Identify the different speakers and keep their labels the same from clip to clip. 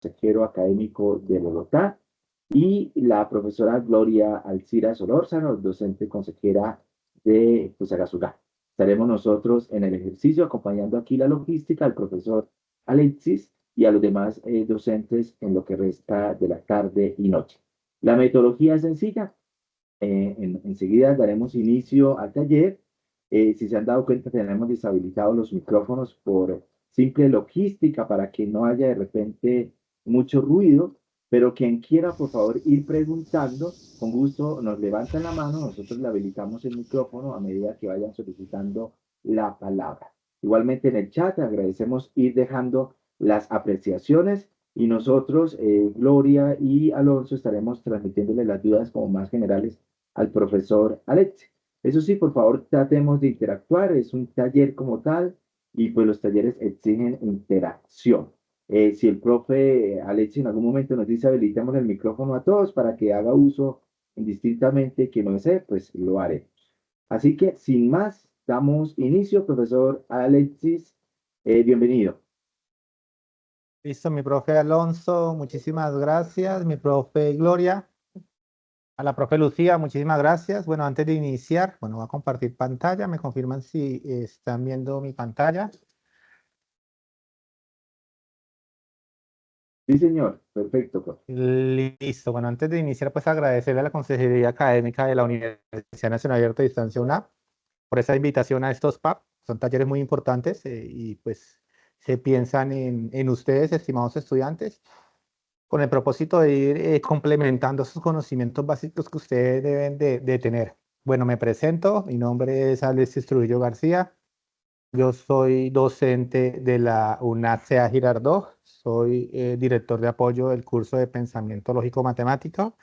Speaker 1: consejero académico de Bogotá, y la profesora Gloria Alcira Solórzano, docente consejera de Fusagasugá. Estaremos nosotros en el ejercicio acompañando aquí la logística al profesor Alexis y a los demás docentes en lo que resta de la tarde y noche. La metodología es sencilla. Enseguida daremos inicio al taller. Si se han dado cuenta, tenemos deshabilitados los micrófonos por simple logística para que no haya de repente mucho ruido, pero quien quiera, por favor, ir preguntando, con gusto nos levantan la mano, nosotros le habilitamos el micrófono a medida que vayan solicitando la palabra. Igualmente en el chat agradecemos ir dejando las apreciaciones y nosotros, Gloria y Alonso, estaremos transmitiéndole las dudas como más generales al profesor Alex. Eso sí, por favor, tratemos de interactuar, es un taller como tal y pues los talleres exigen interacción. Si el profe Alex en algún momento nos dice habilitemos el micrófono a todos para que haga uso indistintamente que no desee, pues lo haré. Así que sin más, damos inicio, profesor Alexis, bienvenido.
Speaker 2: Listo, mi profe Alonso, muchísimas gracias. Mi profe Gloria, a la profe Lucía, muchísimas gracias. Bueno, antes de iniciar, bueno, voy a compartir pantalla. ¿Me confirman si están viendo mi pantalla?
Speaker 1: Sí, señor, perfecto, profe.
Speaker 2: Listo. Bueno, antes de iniciar, pues agradecerle a la Consejería Académica de la Universidad Nacional Abierta de Distancia UNAP por esa invitación a estos PAP. Son talleres muy importantes y pues se piensan en ustedes, estimados estudiantes, con el propósito de ir complementando sus conocimientos básicos que ustedes deben de tener. Bueno, me presento, mi nombre es Alexis Trujillo García, yo soy docente de la UNACEA Girardot, soy director de apoyo del curso de Pensamiento Lógico Matemático.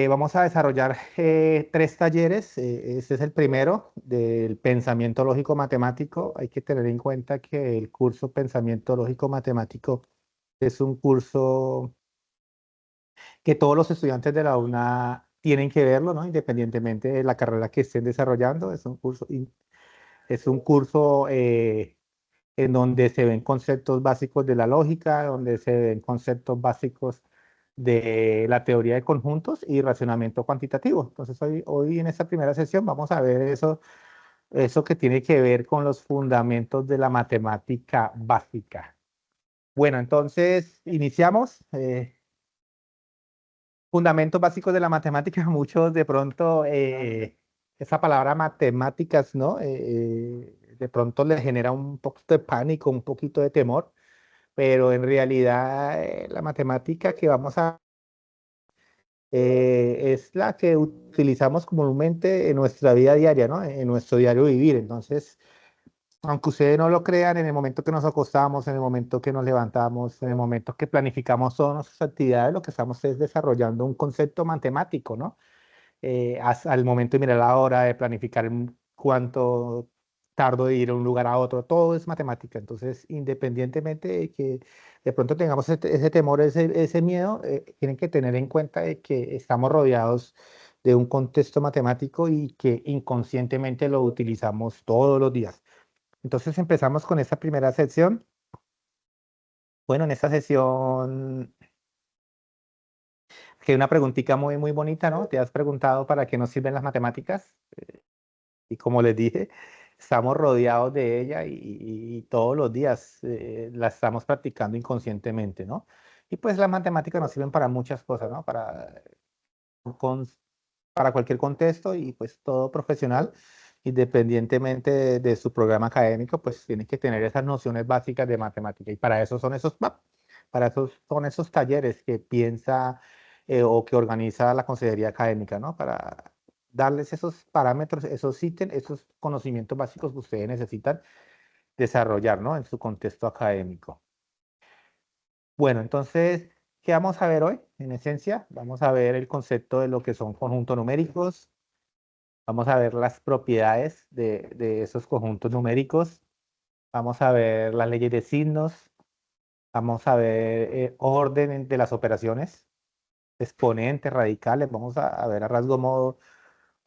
Speaker 2: Vamos a desarrollar tres talleres. Este es el primero del Pensamiento Lógico Matemático. Hay que tener en cuenta que el curso Pensamiento Lógico Matemático es un curso que todos los estudiantes de la UNA tienen que verlo, ¿no? Independientemente de la carrera que estén desarrollando. Es un curso en donde se ven conceptos básicos de la lógica, donde se ven conceptos básicos de la teoría de conjuntos y racionamiento cuantitativo. Entonces, hoy en esta primera sesión vamos a ver eso que tiene que ver con los fundamentos de la matemática básica. Bueno, entonces iniciamos. Fundamentos básicos de la matemática, muchos de pronto esa palabra matemáticas, ¿no? De pronto les genera un poquito de pánico, un poquito de temor, pero en realidad la matemática que vamos a es la que utilizamos comúnmente en nuestra vida diaria, ¿no? En nuestro diario vivir. Entonces, aunque ustedes no lo crean, en el momento que nos acostamos, en el momento que nos levantamos, en el momento que planificamos todas nuestras actividades, lo que estamos es desarrollando un concepto matemático, ¿no? Al momento de mirar la hora, de planificar cuánto tardo de ir de un lugar a otro, todo es matemática. Entonces, independientemente de que de pronto tengamos ese temor, ese miedo, tienen que tener en cuenta de que estamos rodeados de un contexto matemático y que inconscientemente lo utilizamos todos los días. Entonces empezamos con esta primera sección. Bueno, en esta sesión, que hay una preguntita muy bonita, ¿no? ¿Te has preguntado para qué nos sirven las matemáticas? Y como les dije, estamos rodeados de ella y todos los días la estamos practicando inconscientemente, ¿no? Y pues las matemáticas nos sirven para muchas cosas, ¿no? Con- para cualquier contexto y pues todo profesional, independientemente de su programa académico, pues tiene que tener esas nociones básicas de matemática. Y para eso son esos MAP, para eso son esos talleres que piensa o que organiza la Consejería Académica, ¿no? Para darles esos parámetros, esos ítems, esos conocimientos básicos que ustedes necesitan desarrollar, ¿no? En su contexto académico. Bueno, entonces, ¿qué vamos a ver hoy? En esencia, vamos a ver el concepto de lo que son conjuntos numéricos, vamos a ver las propiedades de esos conjuntos numéricos, vamos a ver las leyes de signos, vamos a ver orden de las operaciones, exponentes, radicales, vamos a ver a rasgo modo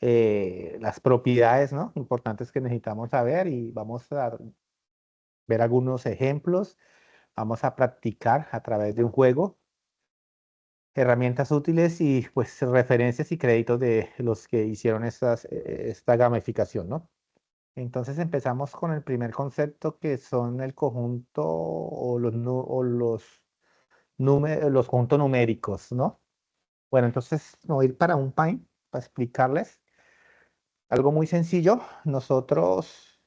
Speaker 2: las propiedades, ¿no? Importantes que necesitamos saber y vamos a ver algunos ejemplos. Vamos a practicar a través de un juego, herramientas útiles y pues referencias y créditos de los que hicieron esta gamificación, ¿no? Entonces empezamos con el primer concepto que son el conjunto o los conjuntos numéricos, ¿no? Bueno, entonces me voy a ir para un Paint para explicarles algo muy sencillo. Nosotros,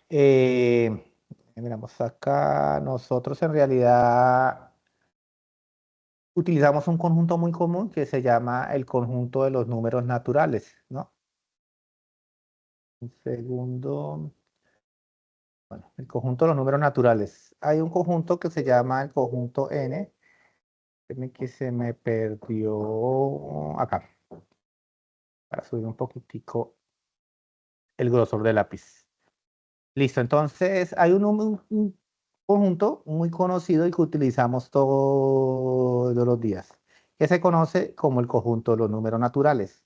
Speaker 2: miramos acá, nosotros en realidad utilizamos un conjunto muy común que se llama el conjunto de los números naturales, ¿no? Un segundo. Bueno, el conjunto de los números naturales. Hay un conjunto que se llama el conjunto N. Espérame que se me perdió acá, para subir un poquitico el grosor del lápiz. Listo, entonces hay un conjunto muy conocido y que utilizamos todos los días, que se conoce como el conjunto de los números naturales.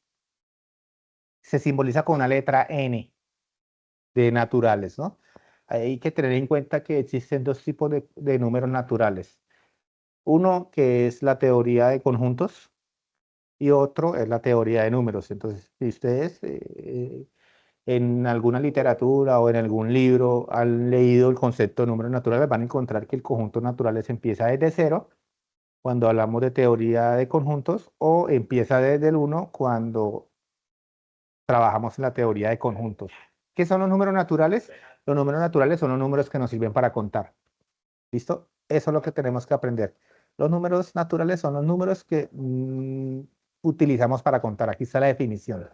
Speaker 2: Se simboliza con una letra N de naturales, ¿no? Hay que tener en cuenta que existen dos tipos de números naturales. Uno que es la teoría de conjuntos y otro es la teoría de números. Entonces, si ustedes en alguna literatura o en algún libro han leído el concepto de números naturales, van a encontrar que el conjunto naturales empieza desde cero cuando hablamos de teoría de conjuntos o empieza desde el uno cuando trabajamos en la teoría de conjuntos. ¿Qué son los números naturales? Los números naturales son los números que nos sirven para contar. ¿Listo? Eso es lo que tenemos que aprender. Los números naturales son los números que utilizamos para contar. Aquí está la definición.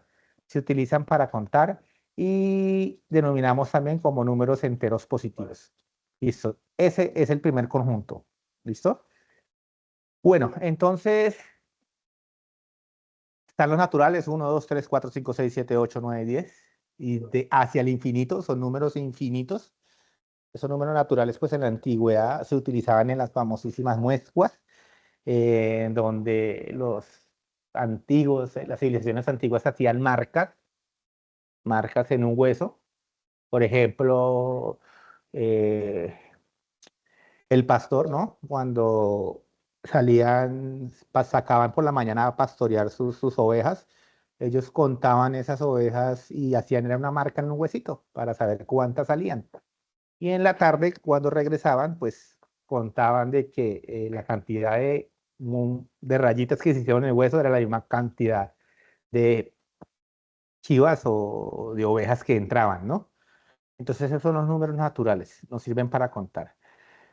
Speaker 2: Se utilizan para contar y denominamos también como números enteros positivos. ¿Listo? Ese es el primer conjunto. ¿Listo? Bueno, entonces están los naturales, 1, 2, 3, 4, 5, 6, 7, 8, 9, 10. Y hacia el infinito, son números infinitos. Esos números naturales, pues en la antigüedad se utilizaban en las famosísimas muescas, donde los antiguos, las civilizaciones antiguas hacían marcas en un hueso. Por ejemplo, eh, el pastor, ¿no? Cuando salían, sacaban por la mañana a pastorear sus ovejas, ellos contaban esas ovejas y hacían era una marca en un huesito para saber cuántas salían. Y en la tarde, cuando regresaban, pues contaban de que la cantidad de rayitas que se hicieron en el hueso era la misma cantidad de chivas o de ovejas que entraban, ¿no? Entonces esos son los números naturales, nos sirven para contar.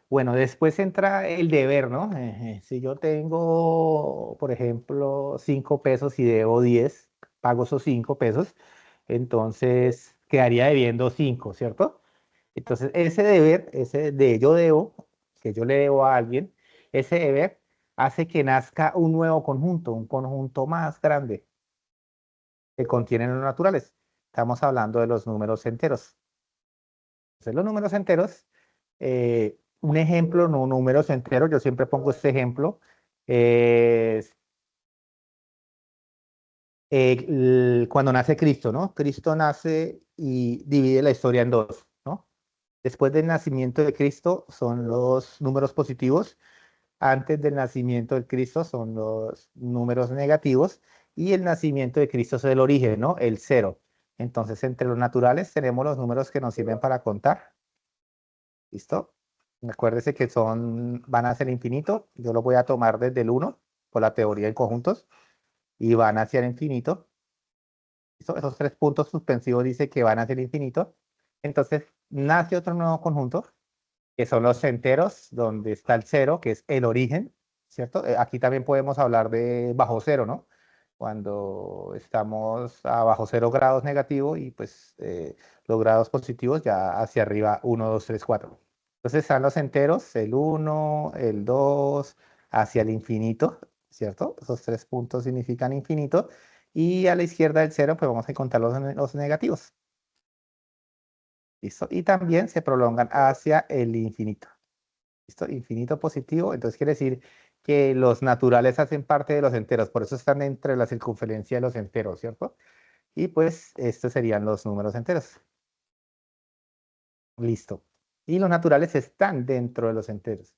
Speaker 2: Bueno, después entra el deber, ¿no? Si yo tengo, por ejemplo, 5 pesos y debo 10, pago esos 5 pesos, entonces quedaría debiendo 5, ¿cierto? Entonces, ese deber, ese de yo debo, que yo le debo a alguien, ese deber hace que nazca un nuevo conjunto, un conjunto más grande que contiene los naturales. Estamos hablando de los números enteros. Entonces, los números enteros, un ejemplo, no números enteros, yo siempre pongo este ejemplo, es cuando nace Cristo, ¿no? Cristo nace y divide la historia en dos, ¿no? Después del nacimiento de Cristo son los números positivos, antes del nacimiento de Cristo son los números negativos y el nacimiento de Cristo es el origen, ¿no? El cero. Entonces, entre los naturales tenemos los números que nos sirven para contar. ¿Listo? Acuérdese que van hacia el infinito. Yo lo voy a tomar desde el uno por la teoría de conjuntos y van hacia el infinito. ¿Listo? Esos tres puntos suspensivos dice que van hacia el infinito. Entonces, nace otro nuevo conjunto que son los enteros, donde está el cero, que es el origen, ¿cierto? Aquí también podemos hablar de bajo cero, ¿no? Cuando estamos a bajo 0 grados negativo y pues los grados positivos ya hacia arriba 1, 2, 3, 4. Entonces están los enteros, el uno, el 2, hacia el infinito, ¿cierto? Esos tres puntos significan infinito. Y a la izquierda del cero, pues vamos a contar los negativos. ¿Listo? Y también se prolongan hacia el infinito. ¿Listo? Infinito positivo. Entonces quiere decir que los naturales hacen parte de los enteros. Por eso están entre la circunferencia de los enteros, ¿cierto? Y pues estos serían los números enteros. Listo. y los naturales están dentro de los enteros.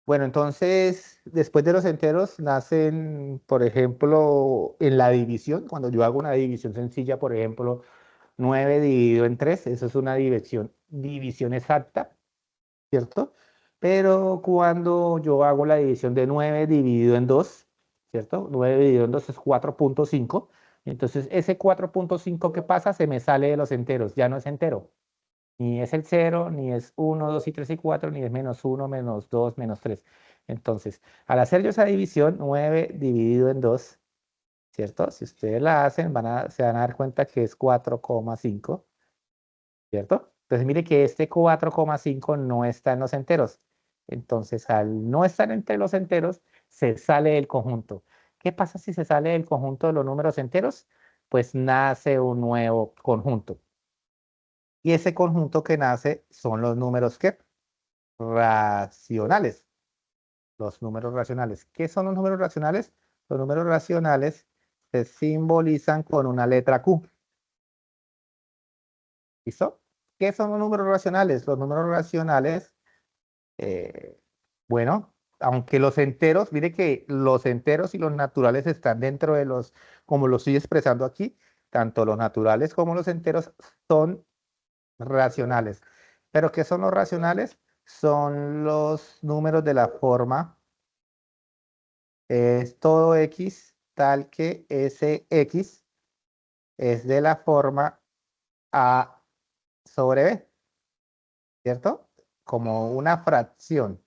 Speaker 2: Bueno, entonces, después de los enteros nacen, por ejemplo, en la división, cuando yo hago una división sencilla, por ejemplo, 9 dividido en 3, eso es una división exacta, ¿cierto? Pero cuando yo hago la división de 9 dividido en 2, ¿cierto? 9 dividido en 2 es 4,5. Entonces, ese 4,5 que pasa se me sale de los enteros, ya no es entero. Ni es el cero, ni es uno, 2 y 3 y 4, ni es menos uno, menos 2, menos 3. Entonces, al hacer yo esa división, 9 dividido en 2, ¿cierto? Si ustedes la hacen, se van a dar cuenta que es 4,5, ¿cierto? Entonces, mire que este 4,5 no está en los enteros. Entonces, al no estar entre los enteros, se sale del conjunto. ¿Qué pasa si se sale del conjunto de los números enteros? Pues nace un nuevo conjunto. Y ese conjunto que nace son los números ¿qué? Racionales. Los números racionales. ¿Qué son los números racionales? Los números racionales se simbolizan con una letra Q. ¿Listo? ¿Qué son los números racionales? Los números racionales, eh, bueno, aunque los enteros, mire que los enteros y los naturales están dentro de los, como lo estoy expresando aquí, tanto los naturales como los enteros son racionales. ¿Pero qué son los racionales? Son los números de la forma, es todo X tal que ese X es de la forma A sobre B, ¿cierto? Como una fracción.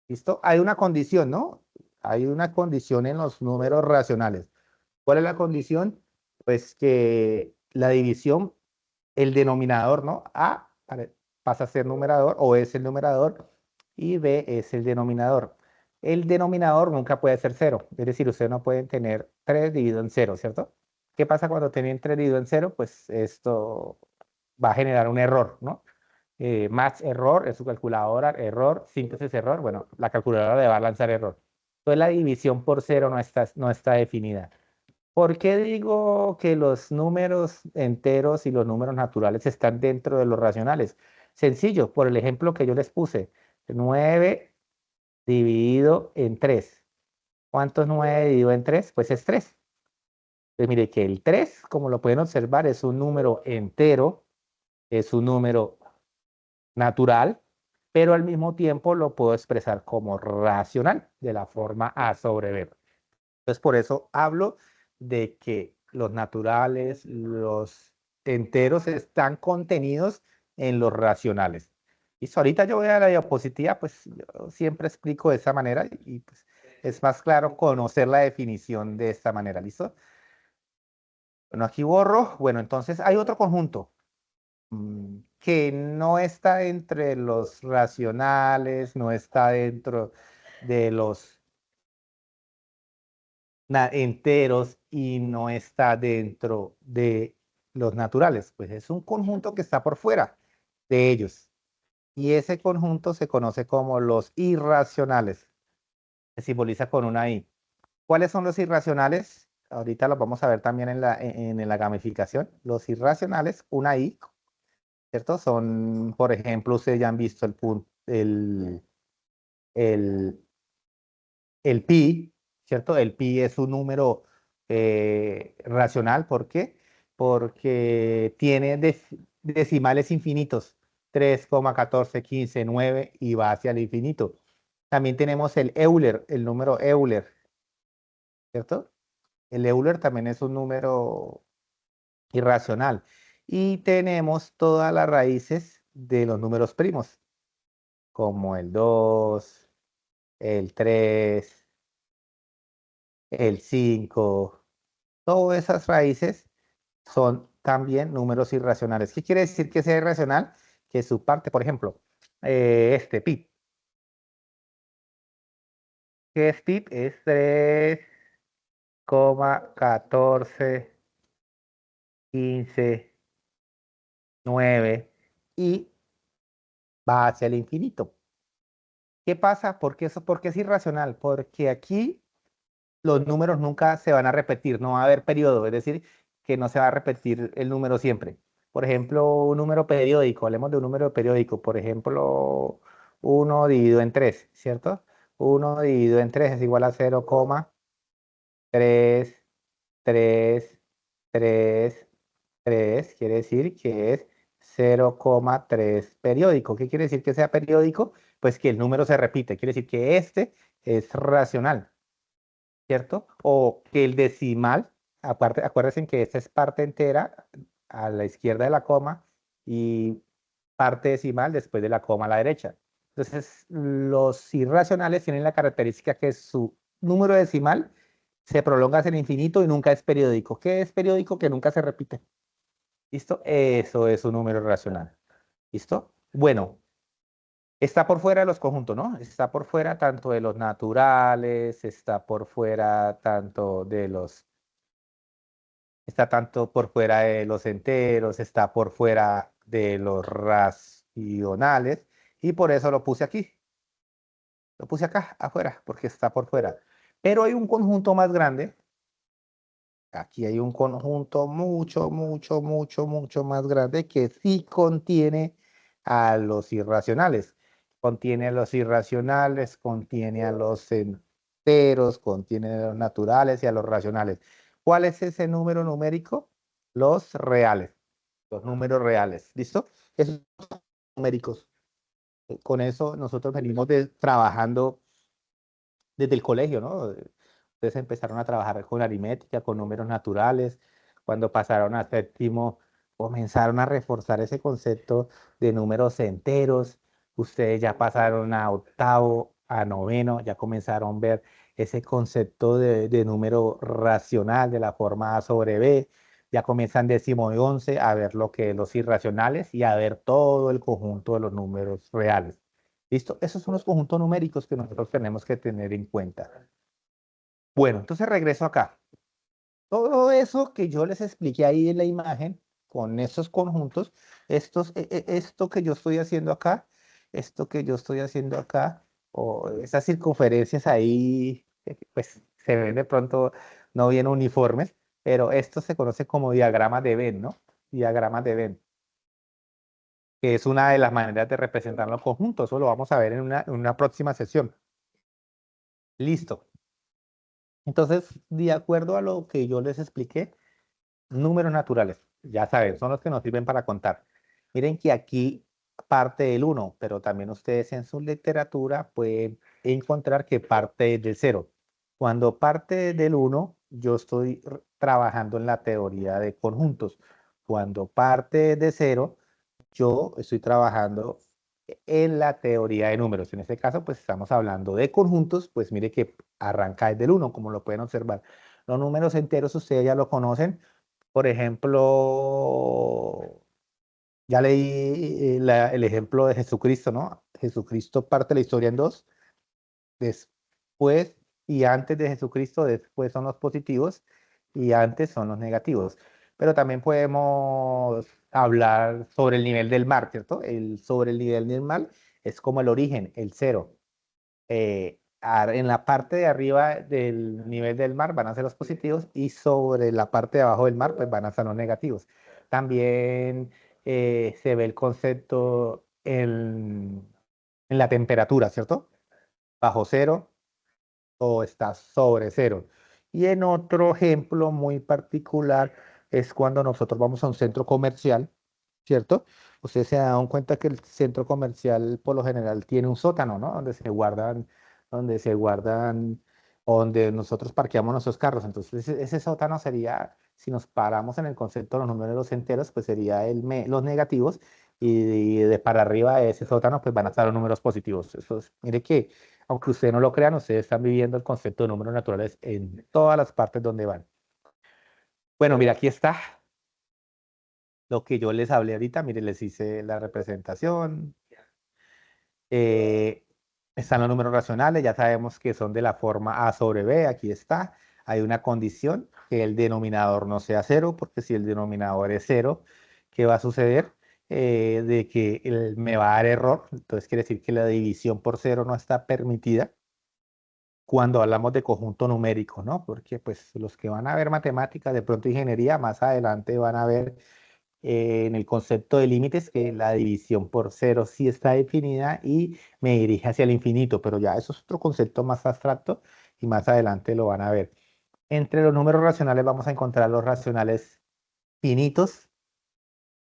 Speaker 2: ¿Listo? Hay una condición, ¿no? Hay una condición en los números racionales. ¿Cuál es la condición? Pues que la división, el denominador, ¿no? Pasa a ser numerador o es el numerador y B es el denominador. El denominador nunca puede ser cero, es decir, ustedes no pueden tener 3 dividido en cero, ¿cierto? ¿Qué pasa cuando tienen 3 dividido en cero? Pues esto va a generar un error, ¿no? Match error en su calculadora, error, síntesis error, bueno, la calculadora le va a lanzar error. Entonces la división por cero no está definida. ¿Por qué digo que los números enteros y los números naturales están dentro de los racionales? Sencillo, por el ejemplo que yo les puse, 9 dividido en 3. ¿Cuánto es 9 dividido en 3? Pues es 3. Pues mire que el 3, como lo pueden observar, es un número entero, es un número natural, pero al mismo tiempo lo puedo expresar como racional, de la forma A sobre B. Entonces, por eso hablo de que los naturales, los enteros están contenidos en los racionales. Y ahorita yo voy a la diapositiva, pues yo siempre explico de esa manera y pues es más claro conocer la definición de esta manera, ¿listo? Bueno, aquí borro. Bueno, entonces hay otro conjunto que no está entre los racionales, no está dentro de los enteros y no está dentro de los naturales. Pues es un conjunto que está por fuera de ellos. Y ese conjunto se conoce como los irracionales. Se simboliza con una I. ¿Cuáles son los irracionales? Ahorita los vamos a ver también en la gamificación. Los irracionales, una I, ¿cierto? Son, por ejemplo, ustedes ya han visto el punto, el, el pi, ¿cierto? El pi es un número racional. ¿Por qué? Porque tiene decimales infinitos, 3,1415,9 y va hacia el infinito. También tenemos el Euler, el número Euler, ¿cierto? El Euler también es un número irracional. Y tenemos todas las raíces de los números primos, como el 2, el 3, el 5. Todas esas raíces son también números irracionales. ¿Qué quiere decir que sea irracional? Que su parte, por ejemplo, este pi. ¿Qué es pi? Es 3,1415,9 y va hacia el infinito. ¿Qué pasa? ¿Por qué es irracional? Porque aquí los números nunca se van a repetir, no va a haber periodo, es decir, que no se va a repetir el número siempre. Por ejemplo, un número periódico, hablemos de un número periódico, por ejemplo, 1 dividido en 3, ¿cierto? 1 dividido en 3 es igual a 0,3, 3, 3, 3, quiere decir que es 0,3 periódico. ¿Qué quiere decir que sea periódico? Pues que el número se repite, quiere decir que este es racional, ¿cierto? O que el decimal, aparte, acuérdense que esta es parte entera a la izquierda de la coma y parte decimal después de la coma a la derecha. Entonces, los irracionales tienen la característica que su número decimal se prolonga hacia el infinito y nunca es periódico. ¿Qué es periódico? Que nunca se repite. ¿Listo? Eso es un número racional. ¿Listo? Bueno, está por fuera de los conjuntos, ¿no? Está por fuera tanto de los naturales, está por fuera tanto de los, está tanto por fuera de los enteros, está por fuera de los racionales y por eso lo puse aquí. Lo puse acá, afuera, porque está por fuera. Pero hay un conjunto más grande. Aquí hay un conjunto mucho más grande que sí contiene a los irracionales. Contiene a los irracionales, contiene a los enteros, contiene a los naturales y a los racionales. ¿Cuál es ese número numérico? Los reales, los números reales. ¿Listo? Esos son numéricos. Con eso nosotros venimos trabajando desde el colegio, ¿no? Ustedes empezaron a trabajar con aritmética, con números naturales. Cuando pasaron a séptimo, comenzaron a reforzar ese concepto de números enteros. Ustedes ya pasaron a octavo, a noveno, ya comenzaron a ver ese concepto de número racional de la forma A sobre B. Ya comienzan décimo y once a ver lo que es los irracionales y a ver todo el conjunto de los números reales. ¿Listo? Esos son los conjuntos numéricos que nosotros tenemos que tener en cuenta. Bueno, entonces regreso acá. Todo eso que yo les expliqué ahí en la imagen, con esos conjuntos, esto que yo estoy haciendo acá, esto que yo estoy haciendo acá, o esas circunferencias ahí, pues se ven de pronto no bien uniformes, pero esto se conoce como diagrama de Venn, ¿no? Diagrama de Venn, que es una de las maneras de representar los conjuntos. Eso lo vamos a ver en una próxima sesión. Listo. Entonces, de acuerdo a lo que yo les expliqué, números naturales, ya saben, son los que nos sirven para contar. Miren que aquí parte del uno, pero también ustedes en su literatura pueden encontrar que parte del cero. Cuando parte del uno, yo estoy trabajando en la teoría de conjuntos. Cuando parte de cero, yo estoy trabajando en la teoría de números. En este caso, pues estamos hablando de conjuntos, pues mire que arranca desde el uno, como lo pueden observar. Los números enteros ustedes ya lo conocen. Por ejemplo, ya leí el ejemplo de Jesucristo, ¿no? Jesucristo parte la historia en dos, después y antes de Jesucristo, después son los positivos y antes son los negativos. Pero también podemos hablar sobre el nivel del mar, ¿cierto? Sobre el nivel del mar es como el origen, el cero. En la parte de arriba del nivel del mar van a ser los positivos y sobre la parte de abajo del mar pues van a ser los negativos. También se ve el concepto en la temperatura, ¿cierto? Bajo cero o está sobre cero. Y en otro ejemplo muy particular es cuando nosotros vamos a un centro comercial, ¿cierto? Ustedes se dan cuenta que el centro comercial por lo general tiene un sótano, ¿no? Donde se guardan, donde nosotros parqueamos nuestros carros. Entonces ese sótano sería, si nos paramos en el concepto de los números enteros, pues sería los negativos y de para arriba de ese sótano pues van a estar los números positivos. Mire que aunque ustedes no lo crean, ustedes están viviendo el concepto de números naturales en todas las partes donde van. Bueno, mira, aquí está lo que yo les hablé ahorita. Mire, les hice la representación. Eh, Están los números racionales, ya sabemos que son de la forma A sobre B. Aquí está. Hay una condición, que el denominador no sea cero, porque si el denominador es cero, ¿qué va a suceder? De que me va a dar error. Entonces quiere decir que la división por cero no está permitida cuando hablamos de conjunto numérico, ¿no? Porque pues los que van a ver matemáticas, de pronto ingeniería, más adelante van a ver en el concepto de límites, que la división por cero sí está definida y me dirige hacia el infinito, pero ya eso es otro concepto más abstracto y más adelante lo van a ver. Entre los números racionales vamos a encontrar los racionales finitos,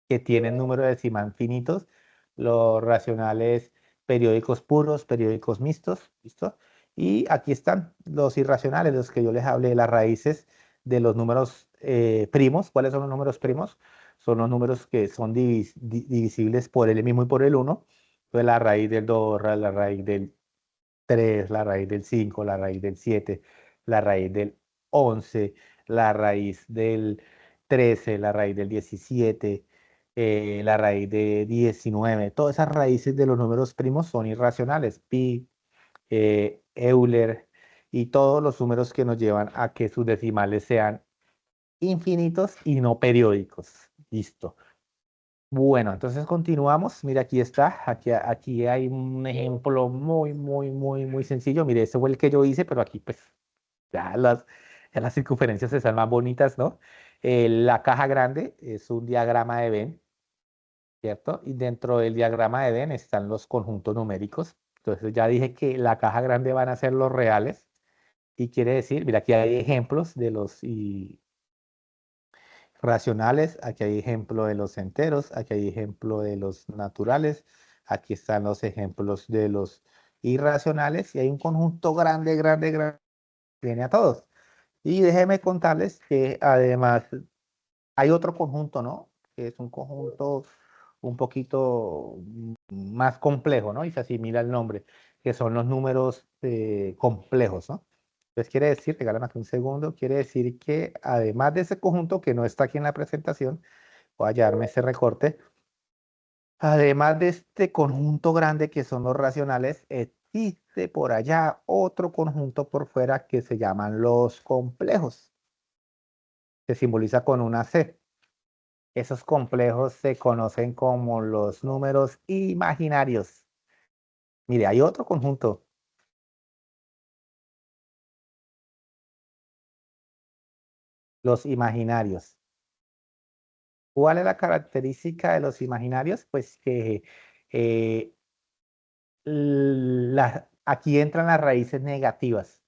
Speaker 2: que tienen número decimal finitos, los racionales periódicos puros, periódicos mixtos, ¿listo? Y aquí están los irracionales, los que yo les hablé, las raíces de los números primos. ¿Cuáles son los números primos? Son los números que son divisibles por el mismo y por el uno. Entonces la raíz del 2, la raíz del 3, la raíz del 5, la raíz del 7, la raíz del 11, la raíz del 13, la raíz del 17, la raíz de 19. Todas esas raíces de los números primos son irracionales. Pi, Euler y todos los números que nos llevan a que sus decimales sean infinitos y no periódicos. Listo. Bueno, entonces continuamos. Mira, aquí está. Aquí hay un ejemplo muy sencillo. Mire, ese fue el que yo hice, pero aquí pues ya las circunferencias están más bonitas, ¿no? La caja grande es un diagrama de Venn, ¿cierto? Y dentro del diagrama de Venn están los conjuntos numéricos. Entonces ya dije que la caja grande van a ser los reales. Y quiere decir, mira, aquí hay ejemplos de los racionales, aquí hay ejemplo de los enteros, aquí hay ejemplo de los naturales, aquí están los ejemplos de los irracionales y hay un conjunto grande, viene a todos. Y déjenme contarles que además hay otro conjunto, ¿no? Que es un conjunto un poquito más complejo, ¿no? Y se asimila al nombre, que son los números complejos, ¿no? Entonces quiere decir, regálame aquí un segundo, quiere decir que además de ese conjunto que no está aquí en la presentación, voy a hallarme ese recorte, además de este conjunto grande que son los racionales, existe por allá otro conjunto por fuera que se llaman los complejos, se simboliza con una C. Esos complejos se conocen como los números imaginarios. Mire, hay otro conjunto, los imaginarios. ¿Cuál es la característica de los imaginarios? Pues que eh, aquí entran las raíces negativas.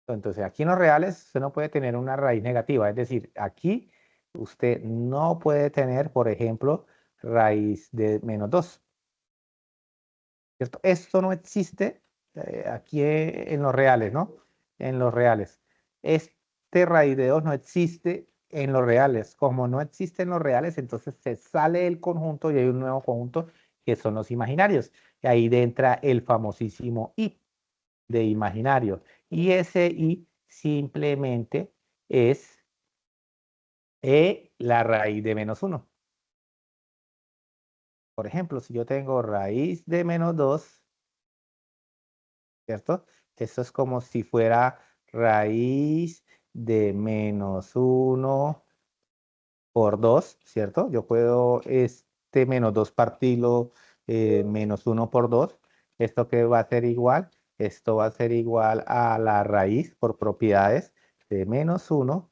Speaker 2: Entonces, aquí en los reales usted no puede tener una raíz negativa. Es decir, aquí usted no puede tener, por ejemplo, raíz de -2. ¿Cierto? Esto no existe aquí en los reales, ¿no? En los reales. Este raíz de 2 no existe en los reales. Como no existe en los reales, entonces se sale del conjunto y hay un nuevo conjunto que son los imaginarios. Y ahí entra el famosísimo I de imaginario. Y ese I simplemente es la raíz de -1. Por ejemplo, si yo tengo raíz de -2, ¿cierto? Esto es como si fuera raíz de -1 por 2, ¿cierto? Yo puedo este -2 partirlo -1 por 2. ¿Esto qué va a ser igual? Esto va a ser igual a la raíz por propiedades de -1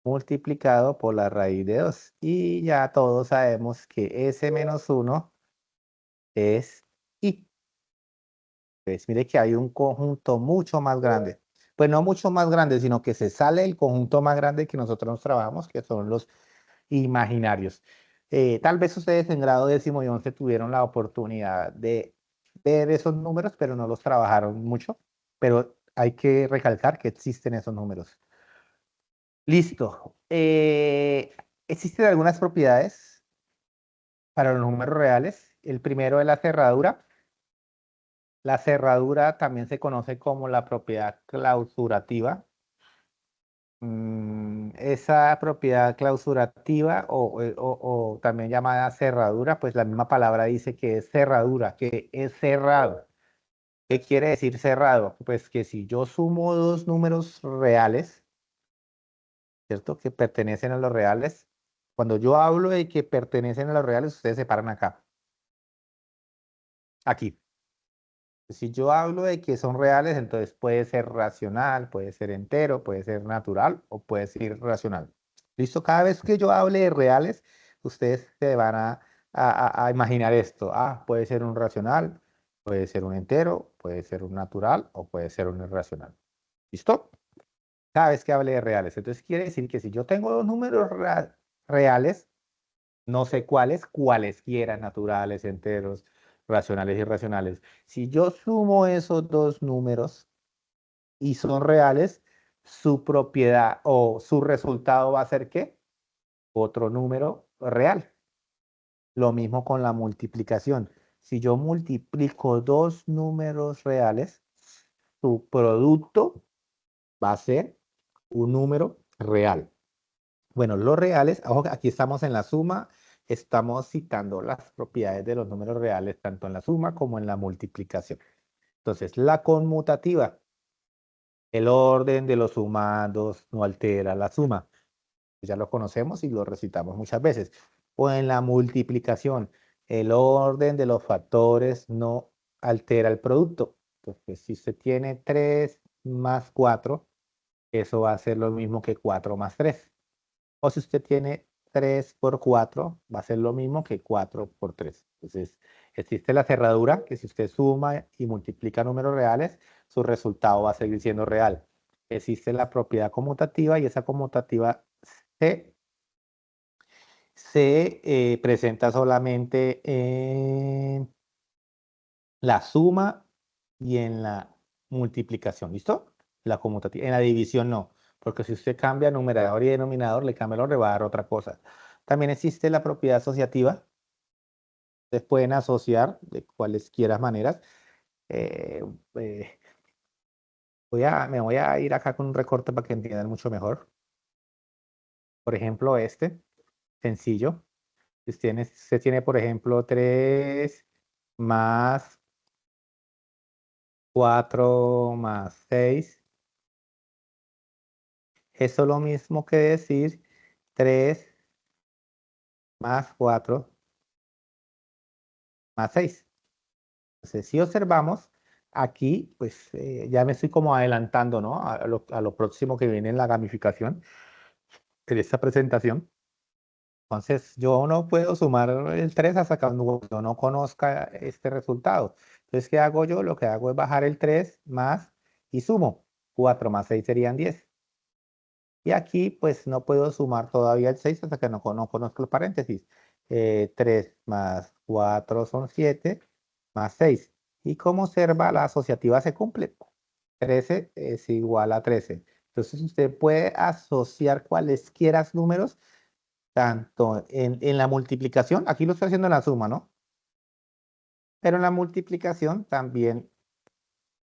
Speaker 2: multiplicado por la raíz de 2. Y ya todos sabemos que ese -1 es i. Pues mire que hay un conjunto mucho más grande. Pues no mucho más grande, sino que se sale el conjunto más grande que nosotros nos trabajamos, que son los imaginarios. Tal vez ustedes en grado 10º y 11 tuvieron la oportunidad de ver esos números, pero no los trabajaron mucho. Pero hay que recalcar que existen esos números. Listo. Existen algunas propiedades para los números reales. El primero es la cerradura. La cerradura también se conoce como la propiedad clausurativa. Esa propiedad clausurativa o también llamada cerradura, pues la misma palabra dice que es cerradura, que es cerrado. ¿Qué quiere decir cerrado? Pues que si yo sumo dos números reales, ¿cierto? Que pertenecen a los reales, cuando yo hablo de que pertenecen a los reales, ustedes se paran acá, aquí. Si yo hablo de que son reales, entonces puede ser racional, puede ser entero, puede ser natural o puede ser irracional. ¿Listo? Cada vez que yo hable de reales, ustedes se van a imaginar esto. Ah, puede ser un racional, puede ser un entero, puede ser un natural o puede ser un irracional. ¿Listo? Cada vez que hable de reales. Entonces quiere decir que si yo tengo dos números reales, no sé cuáles, cualesquiera, naturales, enteros, racionales, irracionales. Si yo sumo esos dos números y son reales, su propiedad o su resultado va a ser ¿qué? Otro número real. Lo mismo con la multiplicación. Si yo multiplico dos números reales, su producto va a ser un número real. Bueno, los reales, ojo, aquí estamos en la suma, estamos citando las propiedades de los números reales, tanto en la suma como en la multiplicación. Entonces, la conmutativa, el orden de los sumandos no altera la suma. Ya lo conocemos y lo recitamos muchas veces. O en la multiplicación, el orden de los factores no altera el producto. Entonces, si usted tiene 3 más 4, eso va a ser lo mismo que 4 más 3. O si usted tiene 3 por 4, va a ser lo mismo que 4 por 3. Entonces, existe la cerradura que si usted suma y multiplica números reales, su resultado va a seguir siendo real. Existe la propiedad conmutativa y esa conmutativa se, se presenta solamente en la suma y en la multiplicación. ¿Listo? La conmutativa. En la división no, porque si usted cambia numerador y denominador, le cambia, le va a dar otra cosa. También existe la propiedad asociativa. Ustedes pueden asociar de cualesquiera maneras. Eh, eh, me voy a ir acá con un recorte para que entiendan mucho mejor. Por ejemplo, este, sencillo. Usted tiene, por ejemplo, 3 más 4 más 6. Eso es lo mismo que decir 3 más 4 más 6. Entonces, si observamos aquí, pues ya me estoy como adelantando, ¿no? A lo próximo que viene en la gamificación de esta presentación. Entonces, yo no puedo sumar el 3 hasta que yo no conozca este resultado. Entonces, ¿qué hago yo? Lo que hago es bajar el 3 más y sumo. 4 más 6 serían 10. Y aquí, pues, no puedo sumar todavía el 6 hasta que no conozco los paréntesis. 3 más 4 son 7, más 6. Y como observa, la asociativa se cumple. 13 es igual a 13. Entonces, usted puede asociar cualesquiera números, tanto en la multiplicación, aquí lo estoy haciendo en la suma, ¿no? Pero en la multiplicación también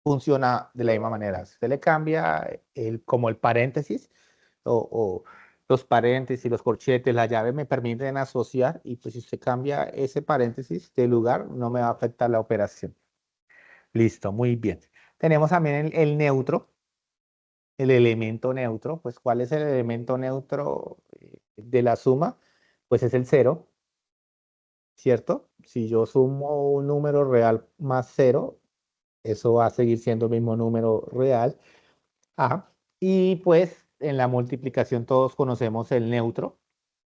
Speaker 2: funciona de la misma manera. Usted le cambia como el paréntesis o los paréntesis, los corchetes, la llave me permiten asociar y pues si usted cambia ese paréntesis de lugar no me va a afectar la operación. Listo, muy bien. Tenemos también el neutro, el elemento neutro. Pues ¿cuál es el elemento neutro de la suma? Pues es el cero, ¿cierto? Si yo sumo un número real más cero, eso va a seguir siendo el mismo número real. Ah, y pues en la multiplicación todos conocemos el neutro.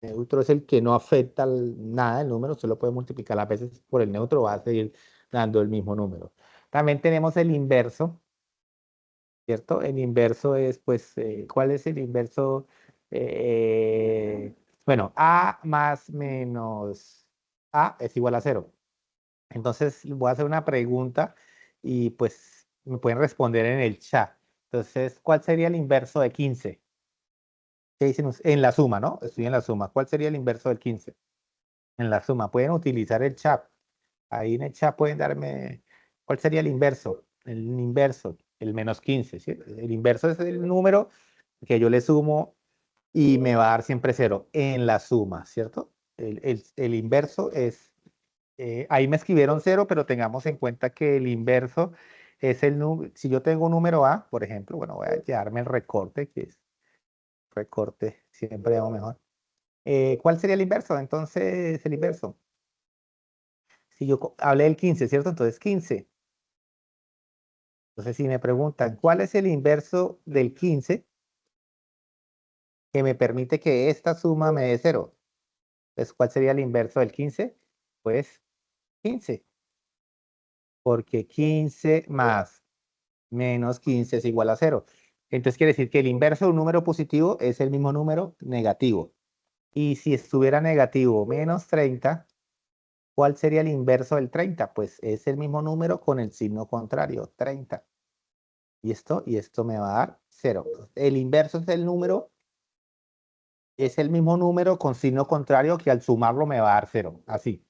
Speaker 2: Neutro es el que no afecta nada el número, usted lo puede multiplicar las veces por el neutro, va a seguir dando el mismo número. También tenemos el inverso, ¿cierto? El inverso es, pues, ¿cuál es el inverso? Bueno, A más menos A es igual a cero. Entonces, voy a hacer una pregunta y pues me pueden responder en el chat. Entonces, ¿cuál sería el inverso de 15? ¿Qué dicen en la suma, ¿no? Estoy en la suma. ¿Cuál sería el inverso del 15? En la suma. Pueden utilizar el chat. Ahí en el chat pueden darme, ¿cuál sería el inverso? El inverso, el menos 15, ¿sí? El inverso es el número que yo le sumo y me va a dar siempre cero en la suma, ¿cierto? El inverso es, ahí me escribieron cero, pero tengamos en cuenta que el inverso es el número, si yo tengo un número A, por ejemplo, bueno, voy a llevarme el recorte, que es recorte, siempre hago mejor. ¿Cuál sería el inverso? Entonces, el inverso. Si yo hablé del 15, ¿cierto? Entonces 15. Entonces, si me preguntan, ¿cuál es el inverso del 15 que me permite que esta suma me dé cero? Entonces, ¿cuál sería el inverso del 15? Pues 15, porque 15 más menos 15 es igual a 0. Entonces quiere decir que el inverso de un número positivo es el mismo número negativo. Y si estuviera negativo menos 30, ¿cuál sería el inverso del 30? Pues es el mismo número con el signo contrario, 30. Y esto me va a dar 0. El inverso es el mismo número con signo contrario que al sumarlo me va a dar 0. Así.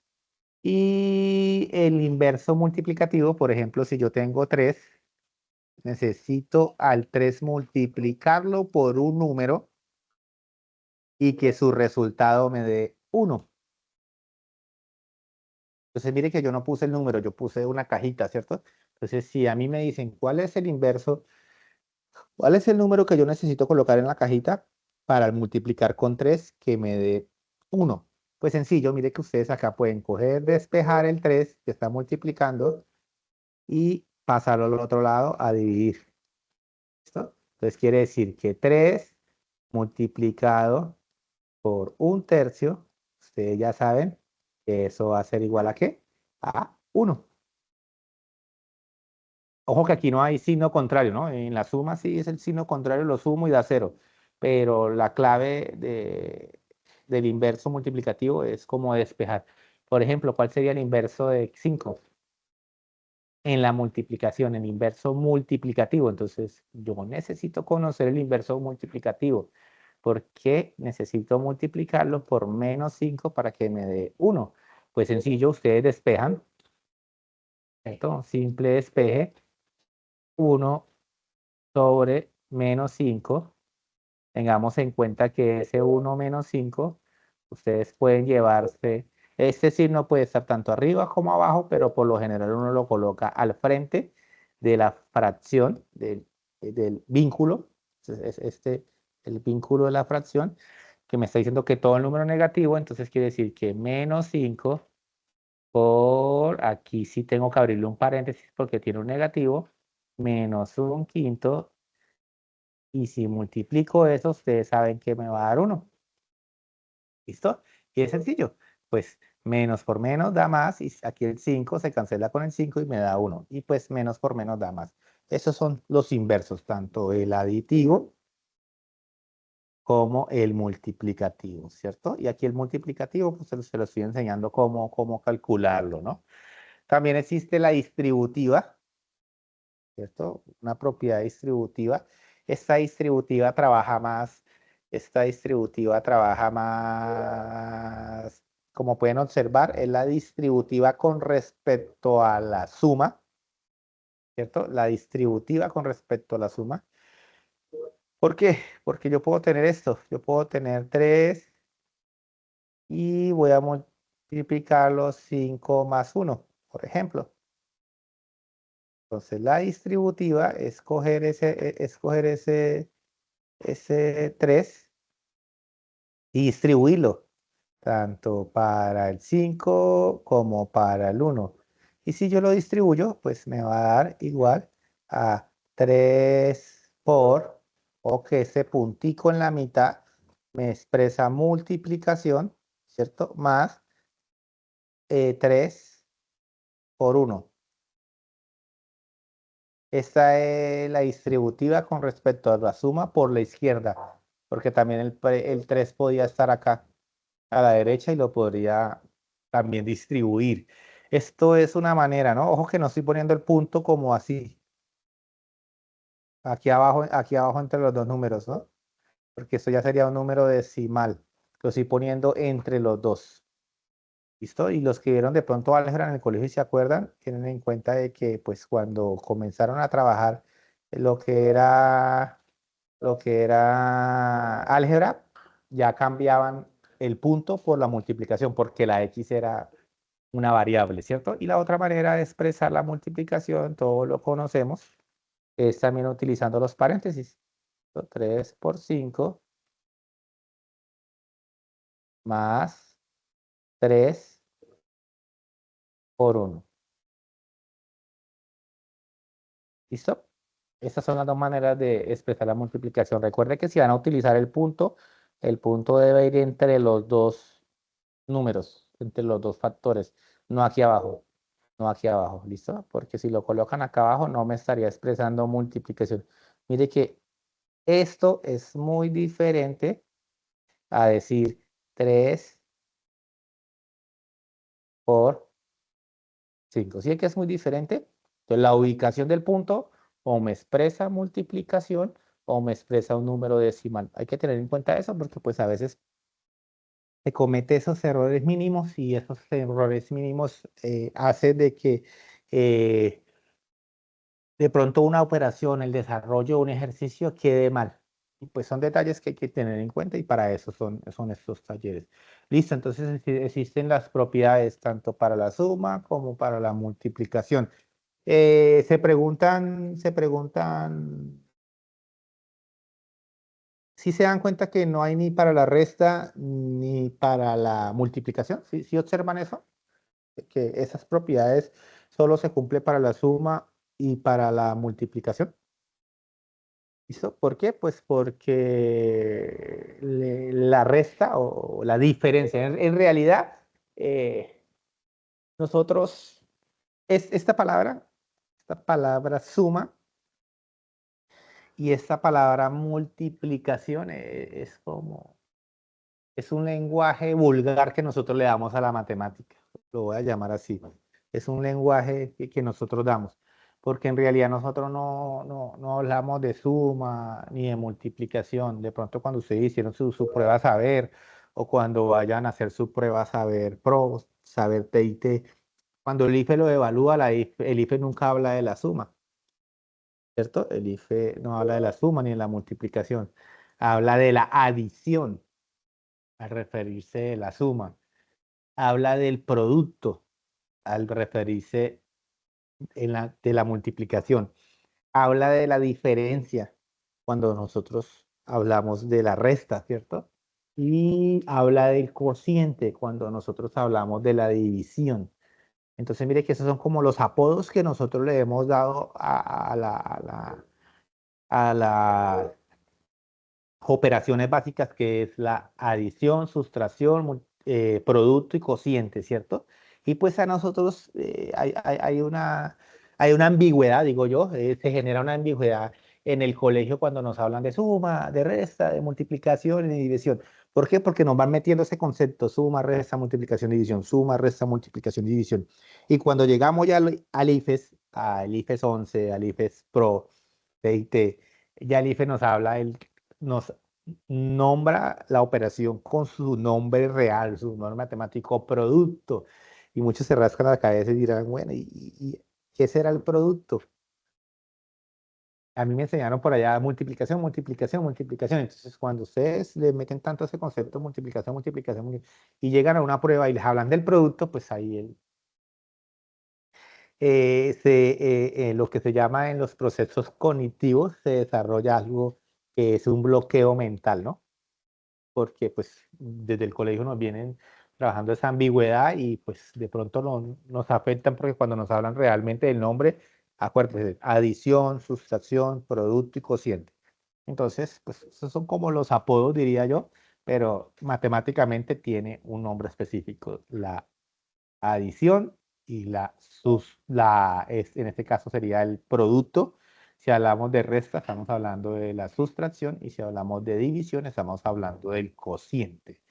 Speaker 2: Y el inverso multiplicativo, por ejemplo, si yo tengo 3, necesito al 3 multiplicarlo por un número y que su resultado me dé 1. Entonces, mire que yo no puse el número, yo puse una cajita, ¿cierto? Entonces, si a mí me dicen cuál es el inverso, cuál es el número que yo necesito colocar en la cajita para multiplicar con 3 que me dé 1. Pues sencillo, mire que ustedes acá pueden coger, despejar el 3 que está multiplicando y pasarlo al otro lado a dividir. ¿Listo? Entonces quiere decir que 3 multiplicado por un tercio, ustedes ya saben que eso va a ser igual a ¿qué? A 1. Ojo que aquí no hay signo contrario, ¿no? En la suma sí es el signo contrario, lo sumo y da 0. Pero la clave del inverso multiplicativo es como despejar. Por ejemplo, ¿cuál sería el inverso de 5? En la multiplicación, el inverso multiplicativo. Entonces, yo necesito conocer el inverso multiplicativo. ¿Por qué necesito multiplicarlo por menos 5 para que me dé 1? Pues sencillo, ustedes despejan. ¿Cierto? Simple despeje. 1 sobre menos 5. Tengamos en cuenta que ese 1 menos 5, ustedes pueden llevarse, este signo puede estar tanto arriba como abajo, pero por lo general uno lo coloca al frente de la fracción del vínculo. El vínculo de la fracción, que me está diciendo que todo el número negativo, entonces quiere decir que menos 5 por, aquí sí tengo que abrirle un paréntesis porque tiene un negativo, menos un quinto. Y si multiplico eso, ustedes saben que me va a dar 1. ¿Listo? Y es sencillo. Pues menos por menos da más. Y aquí el 5 se cancela con el 5 y me da 1. Y pues menos por menos da más. Esos son los inversos, tanto el aditivo como el multiplicativo, ¿cierto? Y aquí el multiplicativo, pues se lo estoy enseñando cómo calcularlo, ¿no? También existe la distributiva, ¿cierto? Una propiedad distributiva. Esta distributiva trabaja más, esta distributiva trabaja más, como pueden observar, es la distributiva con respecto a la suma, ¿cierto? La distributiva con respecto a la suma. ¿Por qué? Porque yo puedo tener esto, yo puedo tener 3 y voy a multiplicarlo 5 más 1, por ejemplo. Entonces la distributiva es escoger ese 3 y distribuirlo tanto para el 5 como para el 1. Y si yo lo distribuyo, pues me va a dar igual a 3 por, o que ese puntico en la mitad me expresa multiplicación, ¿cierto? Más 3 por 1. Esta es la distributiva con respecto a la suma por la izquierda, porque también el 3 podía estar acá a la derecha y lo podría también distribuir. Esto es una manera, ¿no? Ojo que no estoy poniendo el punto como así, aquí abajo entre los dos números, ¿no? Porque esto ya sería un número decimal. Lo estoy poniendo entre los dos. ¿Listo? Y los que vieron de pronto álgebra en el colegio y se acuerdan, tienen en cuenta de que pues cuando comenzaron a trabajar lo que era, lo que era álgebra, ya cambiaban el punto por la multiplicación, porque la x era una variable, ¿cierto? Y la otra manera de expresar la multiplicación, todos lo conocemos, es también utilizando los paréntesis. 3 por 5 más 3 por 1. ¿Listo? Estas son las dos maneras de expresar la multiplicación. Recuerde que si van a utilizar el punto debe ir entre los dos números entre los dos factores, no aquí abajo, no aquí abajo, ¿listo? Porque si lo colocan acá abajo no me estaría expresando multiplicación. Mire que esto es muy diferente a decir 3 por 5. ¿Sí que es muy diferente? Entonces la ubicación del punto o me expresa multiplicación o me expresa un número decimal. Hay que tener en cuenta eso porque pues a veces se comete esos errores mínimos y esos errores mínimos hacen de que de pronto una operación, el desarrollo de un ejercicio quede mal. Y pues son detalles que hay que tener en cuenta y para eso son estos talleres. Listo, entonces existen las propiedades tanto para la suma como para la multiplicación. Se preguntan si se dan cuenta que no hay ni para la resta ni para la multiplicación. ¿Sí observan eso? Que esas propiedades solo se cumplen para la suma y para la multiplicación. ¿Listo? ¿Por qué? Pues porque la resta o la diferencia, en realidad, eh, nosotros, esta palabra suma y esta palabra multiplicación es un lenguaje vulgar que nosotros le damos a la matemática, lo voy a llamar así. Es un lenguaje que nosotros damos, porque en realidad nosotros no hablamos de suma ni de multiplicación. De pronto cuando ustedes hicieron su prueba saber o cuando vayan a hacer su prueba saber pro, saber TIT, cuando el IFE lo evalúa, el IFE nunca habla de la suma, ¿cierto? El IFE no habla de la suma ni de la multiplicación, habla de la adición al referirse de la suma. Habla del producto al referirse de la multiplicación. Habla de la diferencia cuando nosotros hablamos de la resta, ¿cierto? Y habla del cociente cuando nosotros hablamos de la división. Entonces, mire que esos son como los apodos que nosotros le hemos dado a la operaciones básicas, que es la adición, sustracción, producto y cociente, ¿cierto? Y pues a nosotros hay una ambigüedad, digo yo, se genera una ambigüedad en el colegio cuando nos hablan de suma, de resta, de multiplicación y división. ¿Por qué? Porque nos van metiendo ese concepto, suma, resta, multiplicación, división, suma, resta, multiplicación, división. Y cuando llegamos ya al IFES 11, al IFES Pro, TIT, ya el IFE nos nombra la operación con su nombre real, su nombre matemático producto. Y muchos se rascan la cabeza y dirán, bueno, ¿y qué será el producto? A mí me enseñaron por allá multiplicación, multiplicación, multiplicación. Entonces, cuando ustedes le meten tanto ese concepto, multiplicación, multiplicación, y llegan a una prueba y les hablan del producto, pues ahí lo que se llama en los procesos cognitivos se desarrolla algo que es un bloqueo mental, ¿no? Porque pues desde el colegio nos vienen trabajando esa ambigüedad y pues de pronto nos afectan porque cuando nos hablan realmente del nombre, acuérdense, adición, sustracción, producto y cociente. Entonces, pues esos son como los apodos, diría yo, pero matemáticamente tiene un nombre específico, la adición y en este caso sería el producto. Si hablamos de resta, estamos hablando de la sustracción y si hablamos de división, estamos hablando del cociente.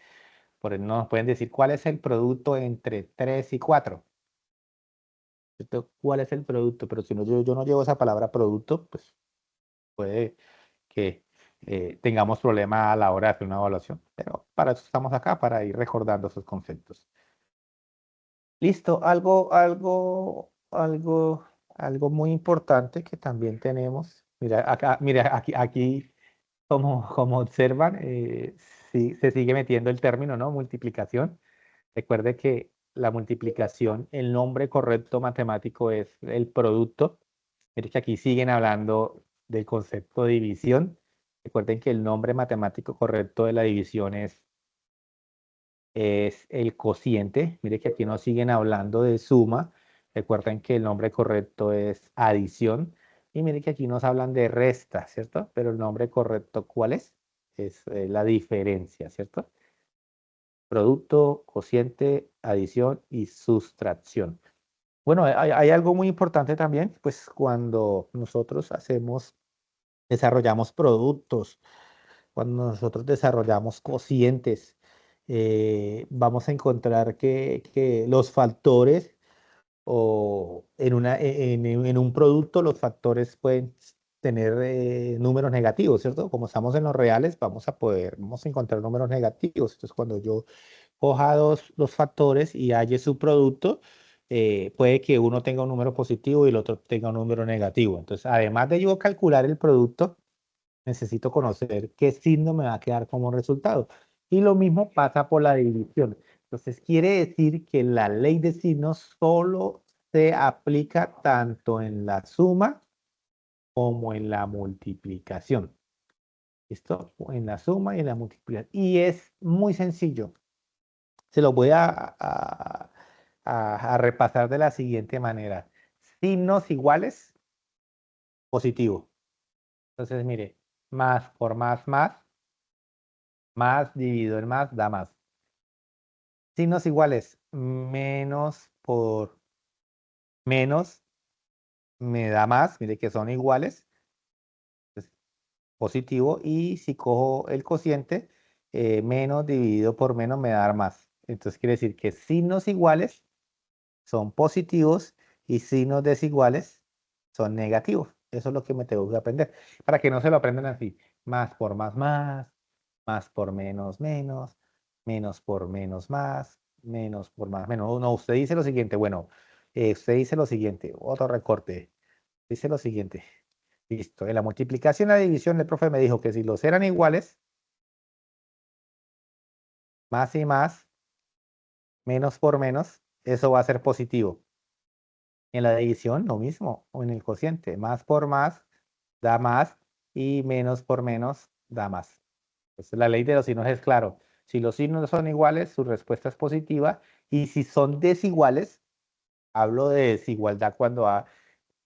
Speaker 2: Por eso nos pueden decir cuál es el producto entre 3 y 4. ¿Cierto? ¿Cuál es el producto? Pero si no, yo no llevo esa palabra producto, pues puede que tengamos problema a la hora de hacer una evaluación. Pero para eso estamos acá, para ir recordando esos conceptos. Listo, algo muy importante que también tenemos. Mira, acá, mira, aquí como observan, sí, se sigue metiendo el término, ¿no? Multiplicación. Recuerde que la multiplicación, el nombre correcto matemático es el producto. Mire que aquí siguen hablando del concepto de división. Recuerden que el nombre matemático correcto de la división es el cociente. Mire que aquí nos siguen hablando de suma. Recuerden que el nombre correcto es adición. Y mire que aquí nos hablan de resta, ¿cierto? Pero el nombre correcto, ¿cuál es? Es la diferencia, ¿cierto? producto, cociente, adición y sustracción. Bueno, hay algo muy importante también, pues cuando nosotros desarrollamos productos, cuando nosotros desarrollamos cocientes, vamos a encontrar que los factores o en un producto los factores pueden tener números negativos, ¿cierto? Como estamos en los reales, vamos a encontrar números negativos. Entonces, cuando yo coja dos factores y halle su producto, puede que uno tenga un número positivo y el otro tenga un número negativo. Entonces, además de yo calcular el producto, necesito conocer qué signo me va a quedar como resultado. Y lo mismo pasa por la división. Entonces, quiere decir que la ley de signos solo se aplica tanto en la suma como en la multiplicación. ¿Listo? En la suma y en la multiplicación. Y es muy sencillo. Se lo voy a repasar de la siguiente manera. Signos iguales, positivo. Entonces, mire, más por más dividido en más da más. Signos iguales, menos por menos me da más, mire que son iguales, es positivo, y si cojo el cociente, menos dividido por menos me da más. Entonces quiere decir que signos iguales son positivos y signos desiguales son negativos. Eso es lo que me tengo que aprender, para que no se lo aprendan así. Más por más por menos menos, menos por menos por más menos. No, usted dice lo siguiente, bueno, usted dice lo siguiente, otro recorte, dice lo siguiente. Listo, en la multiplicación y la división el profe me dijo que si los eran iguales, más y más, menos por menos, eso va a ser positivo. En la división, lo mismo, o en el cociente, más por más da más y menos por menos da más. Entonces, la ley de los signos es claro. Si los signos son iguales, su respuesta es positiva, y si son desiguales, hablo de desigualdad cuando a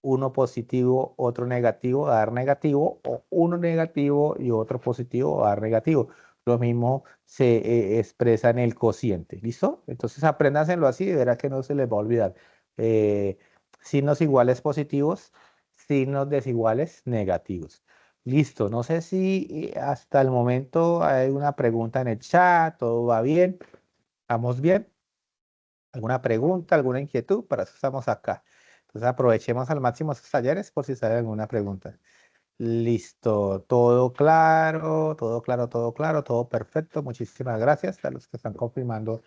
Speaker 2: uno positivo, otro negativo, a dar negativo, o uno negativo y otro positivo, a dar negativo. Lo mismo se expresa en el cociente. ¿Listo? Entonces apréndanselo así y verá que no se les va a olvidar. Eh, Signos iguales positivos, signos desiguales negativos. Listo. No sé si hasta el momento hay una pregunta en el chat, todo va bien, ¿estamos bien? ¿Alguna pregunta, alguna inquietud? Para eso estamos acá. Entonces aprovechemos al máximo estos talleres por si sale alguna pregunta. Listo, todo claro, todo claro, todo claro, todo perfecto. Muchísimas gracias a los que están confirmando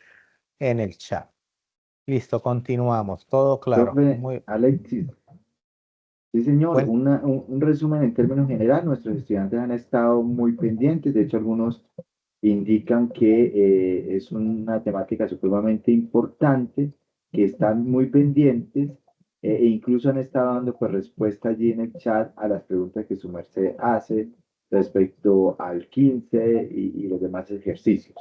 Speaker 2: en el chat. Listo, continuamos. Todo claro.
Speaker 1: Profe
Speaker 2: Muy
Speaker 1: Alexis, sí, señor,
Speaker 2: buen.
Speaker 1: un resumen en términos generales. Nuestros estudiantes han estado muy pendientes, de hecho, algunos indican que es una temática supremamente importante, que están muy pendientes e incluso han estado dando pues, respuesta allí en el chat a las preguntas que su merced hace respecto al 15 y los demás ejercicios.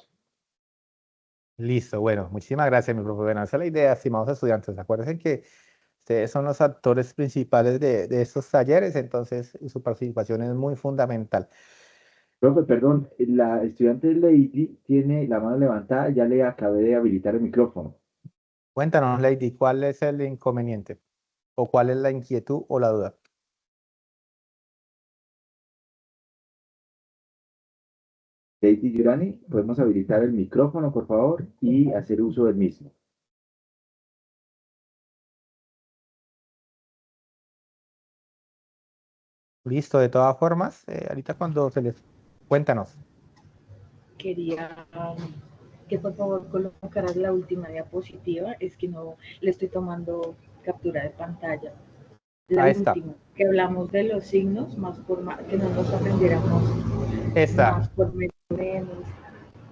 Speaker 2: Listo, bueno, muchísimas gracias, mi profe. Bueno, esa es la idea, estimados estudiantes. Acuérdense que ustedes son los actores principales de estos talleres, entonces su participación es muy fundamental.
Speaker 1: Profe, perdón, la estudiante Lady tiene la mano levantada, ya le acabé de habilitar el micrófono.
Speaker 2: Cuéntanos, Lady, ¿cuál es el inconveniente? ¿O cuál es la inquietud o la duda?
Speaker 1: Lady Yurani, podemos habilitar el micrófono, por favor, y hacer uso del mismo.
Speaker 2: Listo, de todas formas, ahorita cuando se les... Cuéntanos.
Speaker 3: Quería que por favor colocaras la última diapositiva, es que no le estoy tomando captura de pantalla. La
Speaker 2: Ahí está.
Speaker 3: última, que hablamos de los signos, más por más, que no nos aprendiéramos más
Speaker 2: Esta,
Speaker 3: por menos.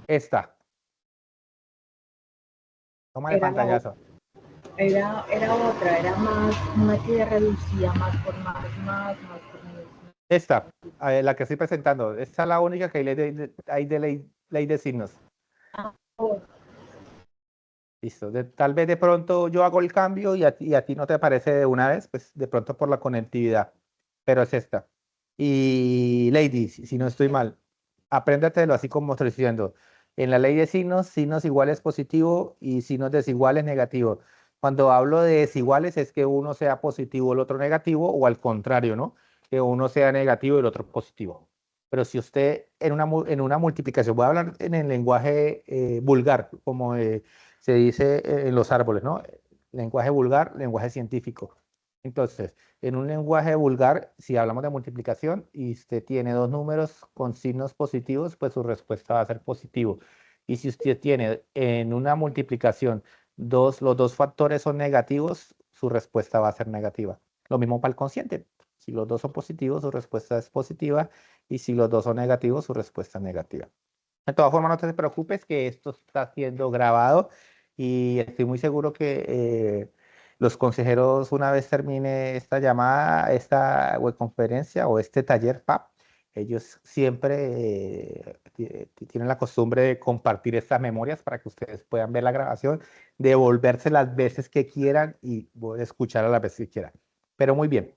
Speaker 2: esta. Toma el
Speaker 3: Era la
Speaker 2: pantallazo.
Speaker 3: era otra, era más, una que reducía más por más por menos.
Speaker 2: Esta, la que estoy presentando. Esta es la única que hay de ley de signos.
Speaker 3: Ah, oh,
Speaker 2: Listo. Tal vez de pronto yo hago el cambio y a ti no te aparece de una vez, pues de pronto por la conectividad. Pero es esta. Y Lady, si no estoy mal, apréndatelo así como estoy diciendo. En la ley de signos, signos iguales positivo y signos desiguales negativo. Cuando hablo de desiguales es que uno sea positivo, el otro negativo, o al contrario, ¿no? Que uno sea negativo y el otro positivo. Pero si usted en una multiplicación, voy a hablar en el lenguaje vulgar, como se dice en los árboles, ¿no? Lenguaje vulgar, lenguaje científico. Entonces, en un lenguaje vulgar, si hablamos de multiplicación y usted tiene dos números con signos positivos, pues su respuesta va a ser positivo. Y si usted tiene en una multiplicación los dos factores son negativos, su respuesta va a ser negativa. Lo mismo para el consciente. Si los dos son positivos, su respuesta es positiva. Y si los dos son negativos, su respuesta es negativa. De todas formas, no te preocupes que esto está siendo grabado y estoy muy seguro que los consejeros, una vez termine esta llamada, esta webconferencia o este taller PAP, ellos siempre tienen la costumbre de compartir estas memorias para que ustedes puedan ver la grabación, devolverse las veces que quieran y escuchar a las veces que quieran. Pero muy bien.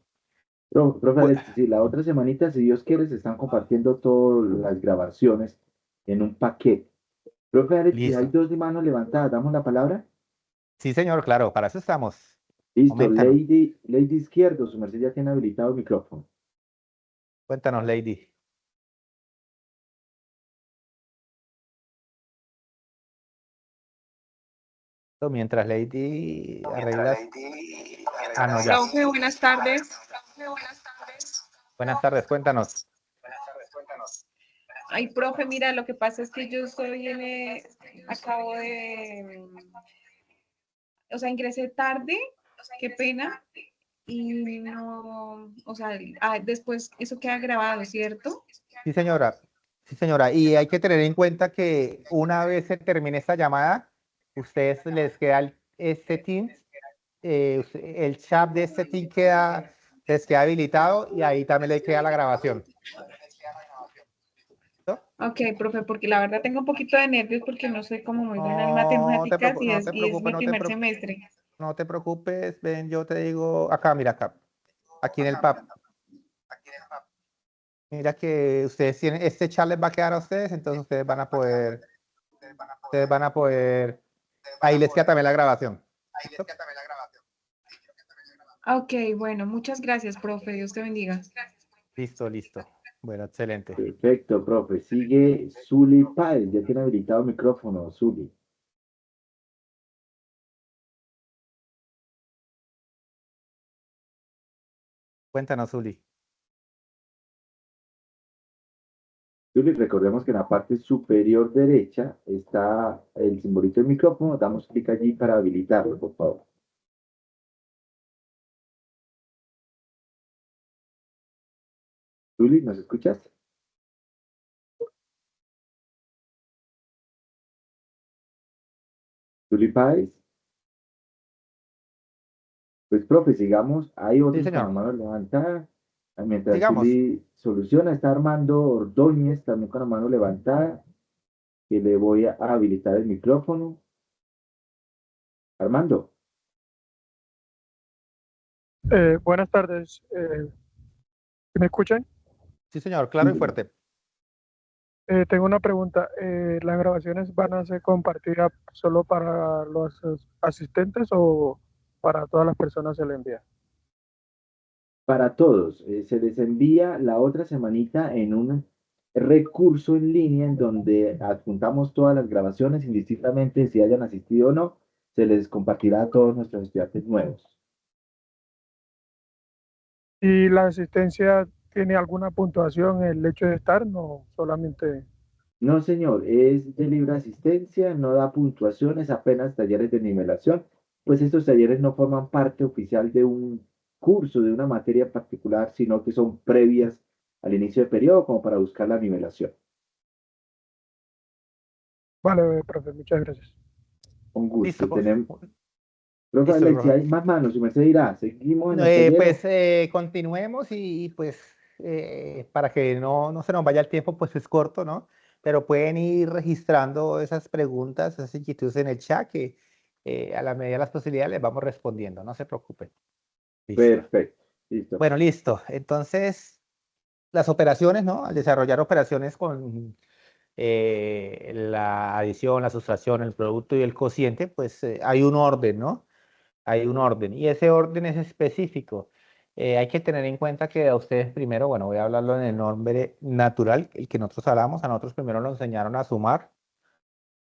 Speaker 1: Profe
Speaker 2: Bu-
Speaker 1: Alexis, sí, la otra semanita, si Dios quiere, se están compartiendo todas las grabaciones en un paquete. Profe Alexis, hay
Speaker 2: Listo.
Speaker 1: dos de manos levantadas, ¿damos la palabra?
Speaker 2: Sí, señor, claro, para eso estamos.
Speaker 1: Listo,
Speaker 2: Coméntanos,
Speaker 1: Lady Izquierdo, su merced ya tiene habilitado el micrófono.
Speaker 2: cuéntanos, Lady. Mientras Lady arreglas. Ah, no, ya.
Speaker 4: Profe, buenas tardes.
Speaker 2: Buenas tardes, cuéntanos.
Speaker 4: Ay, profe, mira, lo que pasa es que yo estoy acabo o sea, ingresé tarde, qué pena, y no, o sea, después eso queda grabado, ¿cierto?
Speaker 2: Sí, señora. Sí, señora. Y hay que tener en cuenta que una vez se termine esta llamada, ustedes les queda este Teams, el chat de este Teams les queda habilitado y ahí también le queda la grabación. ¿Listo?
Speaker 4: Ok, profe, porque la verdad tengo un poquito de nervios porque no soy como muy buena en
Speaker 2: No te
Speaker 4: matemáticas
Speaker 2: preocupes, no te
Speaker 4: y es
Speaker 2: preocupes,
Speaker 4: mi primer semestre.
Speaker 2: no te preocupes. Ven, yo te digo, acá, mira, acá, aquí en el PAP. Mira que ustedes tienen, este chat les va a quedar a ustedes, entonces ustedes van a poder, ahí les queda también la grabación. ¿Listo?
Speaker 4: Ok, bueno, muchas gracias, profe. Dios te bendiga.
Speaker 2: Listo, listo. Bueno, excelente.
Speaker 1: Perfecto, profe. Sigue Zuli Páez, ya tiene habilitado el micrófono, Zuli.
Speaker 2: Cuéntanos, Uli.
Speaker 1: Zuli, recordemos que en la parte superior derecha está el simbolito del micrófono. Damos clic allí para habilitarlo, por favor. Zuli, ¿nos escuchas? Zuli Páez. Pues, profe, sigamos. Hay
Speaker 2: Sí,
Speaker 1: otros con la
Speaker 2: señor.
Speaker 1: mano levantada. Mientras
Speaker 2: Sigamos.
Speaker 1: Zuli soluciona, está Armando Ordóñez también con la mano levantada. Que le voy a habilitar el micrófono. Armando.
Speaker 5: Buenas tardes. ¿Me escuchan?
Speaker 2: Sí, señor.
Speaker 1: Sí,
Speaker 2: Claro y
Speaker 1: señor.
Speaker 2: fuerte.
Speaker 5: Tengo una pregunta. ¿Las grabaciones van a ser compartidas solo para los asistentes o para todas las personas se le envía?
Speaker 1: Para todos, se les envía la otra semanita en un recurso en línea en donde adjuntamos todas las grabaciones, indistintamente si hayan asistido o no, se les compartirá a todos nuestros estudiantes nuevos.
Speaker 5: ¿Y la asistencia tiene alguna puntuación el hecho de estar? No, solamente...
Speaker 1: No, señor, es de libre asistencia, no da puntuaciones, apenas talleres de nivelación, pues estos talleres no forman parte oficial de un curso, de una materia particular, sino que son previas al inicio del periodo como para buscar la nivelación.
Speaker 5: Vale, profe, muchas gracias.
Speaker 1: Con gusto,
Speaker 2: Listo.
Speaker 1: tenemos. Profe
Speaker 2: Listo,
Speaker 1: Alexia,
Speaker 2: profe.
Speaker 1: hay más manos, su merced dirá, seguimos en
Speaker 2: No,
Speaker 1: el taller.
Speaker 2: pues continuemos y, pues para que no se nos vaya el tiempo, pues es corto, ¿no? Pero pueden ir registrando esas preguntas, esas inquietudes en el chat que a la medida de las posibilidades les vamos respondiendo, no se preocupen. Listo.
Speaker 1: Perfecto, listo.
Speaker 2: Bueno, listo. Entonces, las operaciones, ¿no? Al desarrollar operaciones con la adición, la sustracción, el producto y el cociente, pues hay un orden, ¿no? Hay un orden y ese orden es específico. Hay que tener en cuenta que a ustedes primero, bueno, voy a hablarlo en el nombre natural, el que nosotros hablamos, a nosotros primero nos enseñaron a sumar,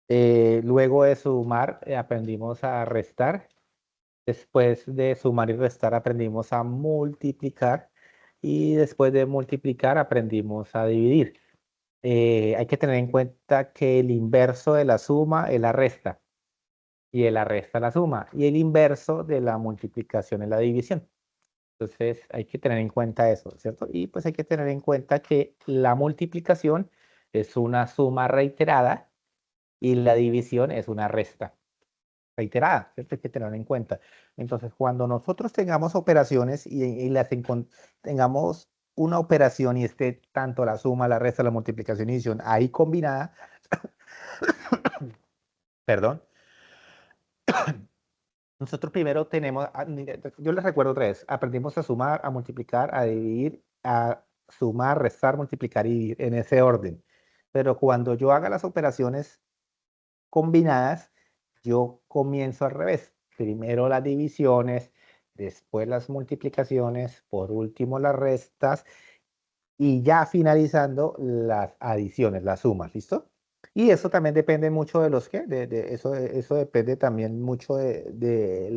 Speaker 2: luego de sumar aprendimos a restar, después de sumar y restar aprendimos a multiplicar y después de multiplicar aprendimos a dividir. Hay que tener en cuenta que el inverso de la suma es la resta y de la resta la suma y el inverso de la multiplicación es la división. Entonces hay que tener en cuenta eso, ¿cierto? Y pues hay que tener en cuenta que la multiplicación es una suma reiterada y la división es una resta reiterada, ¿cierto? Hay que tenerlo en cuenta. Entonces, cuando nosotros tengamos operaciones y tengamos una operación y esté tanto la suma, la resta, la multiplicación y división ahí combinada, perdón, nosotros primero tenemos, yo les recuerdo otra vez, aprendimos a sumar, a multiplicar, a dividir, a sumar, restar, multiplicar y dividir en ese orden. Pero cuando yo haga las operaciones combinadas, yo comienzo al revés. Primero las divisiones, después las multiplicaciones, por último las restas y ya finalizando las adiciones, las sumas, ¿listo? Y eso también depende mucho de los que, eso depende también mucho de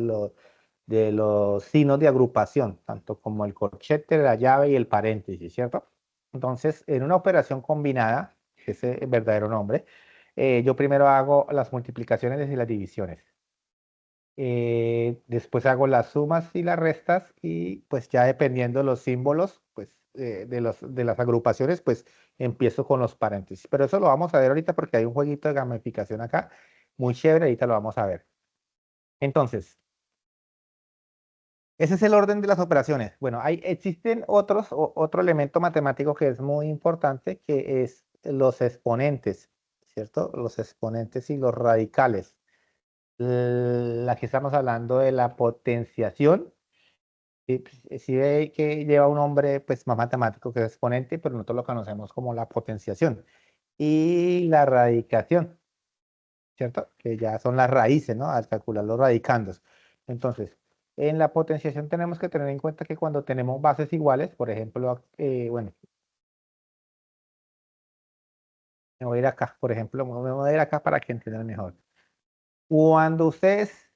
Speaker 2: los signos de agrupación, tanto como el corchete, la llave y el paréntesis, ¿cierto? Entonces, en una operación combinada, que es el verdadero nombre, yo primero hago las multiplicaciones y las divisiones. Después hago las sumas y las restas y pues ya dependiendo de los símbolos, pues de las agrupaciones, pues empiezo con los paréntesis. Pero eso lo vamos a ver ahorita porque hay un jueguito de gamificación acá, muy chévere, ahorita lo vamos a ver. Entonces, ese es el orden de las operaciones. Bueno, existen otro elemento matemático que es muy importante, que es los exponentes, ¿cierto? Los exponentes y los radicales. Aquí estamos hablando de la potenciación. Sí ve que lleva un nombre pues, más matemático que es exponente, pero nosotros lo conocemos como la potenciación. Y la radicación, ¿cierto? Que ya son las raíces, ¿no? Al calcular los radicandos. Entonces, en la potenciación tenemos que tener en cuenta que cuando tenemos bases iguales, por ejemplo, bueno, me voy a ir acá, por ejemplo, me voy a ir acá para que entiendan mejor. Cuando ustedes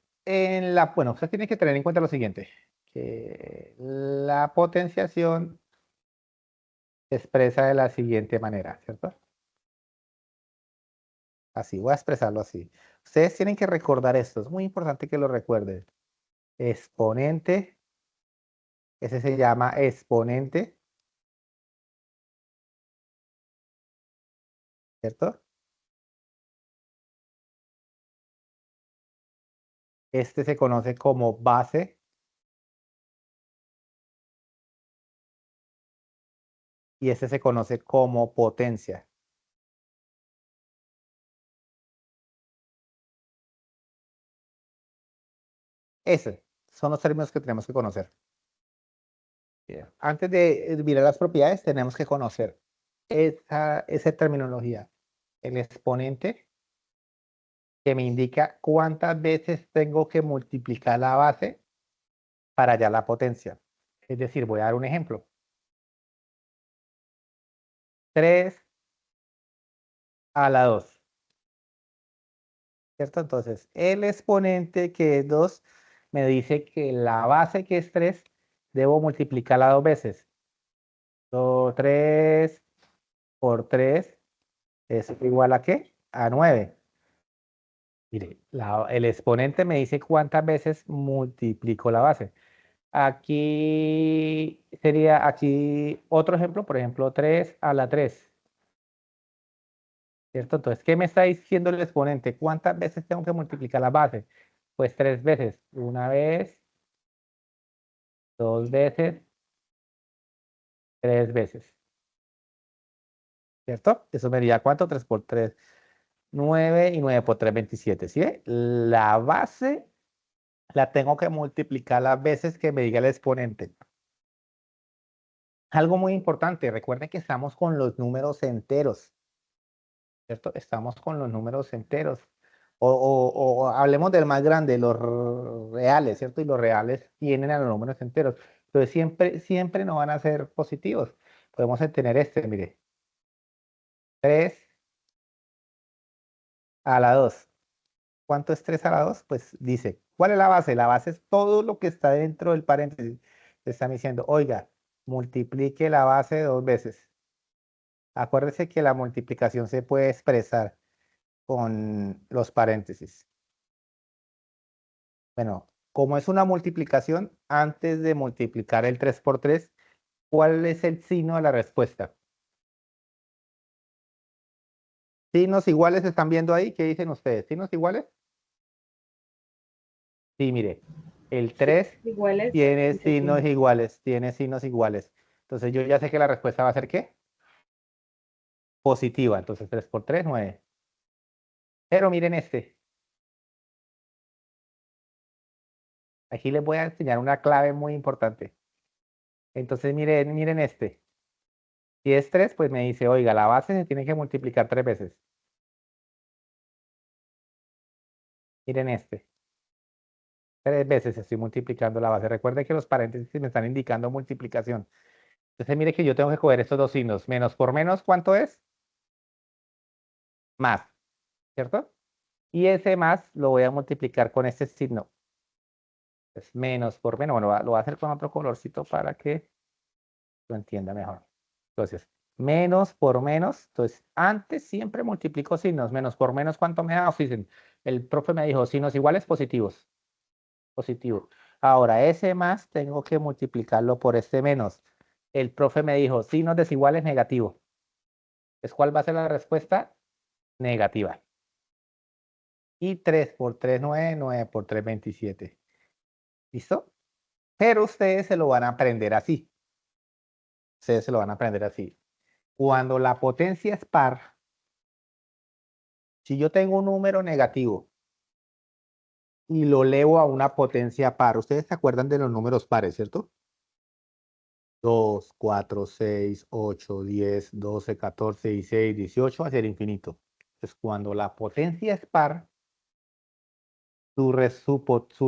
Speaker 2: bueno, ustedes tienen que tener en cuenta lo siguiente, que la potenciación se expresa de la siguiente manera, ¿cierto? Así, voy a expresarlo así. Ustedes tienen que recordar esto, es muy importante que lo recuerden. Exponente, ese se llama exponente, ¿cierto? Este se conoce como base y este se conoce como potencia. Esos son los términos que tenemos que conocer. Bien. Antes de mirar las propiedades, tenemos que conocer esa terminología. El exponente que me indica cuántas veces tengo que multiplicar la base para hallar la potencia. Es decir, voy a dar un ejemplo. 3 a la 2. ¿Cierto? Entonces, el exponente que es 2 me dice que la base que es 3 debo multiplicarla 2 veces. 3 por 3 es igual a ¿qué? A 9. Mire, el exponente me dice cuántas veces multiplico la base. Aquí sería, aquí otro ejemplo, por ejemplo, 3 a la 3. ¿Cierto? Entonces, ¿qué me está diciendo el exponente? ¿Cuántas veces tengo que multiplicar la base? Pues 3 veces. Una vez, 2 veces, 3 veces. ¿Cierto? Eso me diría ¿cuánto? 3 por 3, 9 y 9 por 3, 27. ¿Sí ve? La base la tengo que multiplicar las veces que me diga el exponente. Algo muy importante, recuerden que estamos con los números enteros. ¿cierto? Estamos con los números enteros. O hablemos del más grande, los reales, ¿cierto? Y los reales tienen a los números enteros. Entonces siempre no van a ser positivos. Podemos tener este, mire, 3 a la 2. ¿Cuánto es 3 a la 2? Pues dice, ¿cuál es la base? La base es todo lo que está dentro del paréntesis. Te están diciendo, oiga, multiplique la base 2 veces. Acuérdese que la multiplicación se puede expresar con los paréntesis. Bueno, como es una multiplicación, antes de multiplicar el 3 por 3, ¿cuál es el signo de la respuesta? ¿Signos iguales están viendo ahí? ¿Qué dicen ustedes? ¿Signos iguales? Sí, mire, el 3
Speaker 3: Iguales,
Speaker 2: tiene
Speaker 3: dice
Speaker 2: signos
Speaker 3: signo.
Speaker 2: iguales, tiene signos iguales. Entonces yo ya sé que la respuesta va a ser ¿qué? Positiva. Entonces 3 por 3, 9. Pero miren este. Aquí les voy a enseñar una clave muy importante. Entonces miren este. Si es 3, pues me dice, oiga, la base se tiene que multiplicar 3 veces. Miren este. 3 veces estoy multiplicando la base. Recuerden que los paréntesis me están indicando multiplicación. Entonces mire que yo tengo que coger estos dos signos. Menos por menos, ¿cuánto es? Más, ¿cierto? Y ese más lo voy a multiplicar con este signo. Es menos por menos. Bueno, lo voy a hacer con otro colorcito para que lo entienda mejor. Entonces, menos por menos. Entonces, antes siempre multiplico signos. Menos por menos, ¿cuánto me da? Fíjense, el profe me dijo signos iguales positivos. Positivo. Ahora, ese más tengo que multiplicarlo por este menos. El profe me dijo signos desiguales negativo. Entonces, ¿cuál va a ser la respuesta? Negativa. Y 3 por 3, 9, 9 por 3, 27. ¿Listo? Pero ustedes se lo van a aprender así. Ustedes se lo van a aprender así. Cuando la potencia es par, si yo tengo un número negativo y lo elevo a una potencia par, ustedes se acuerdan de los números pares, ¿cierto? 2, 4, 6, 8, 10, 12, 14, 16, 18 hacia el infinito. Entonces, cuando la potencia es par, su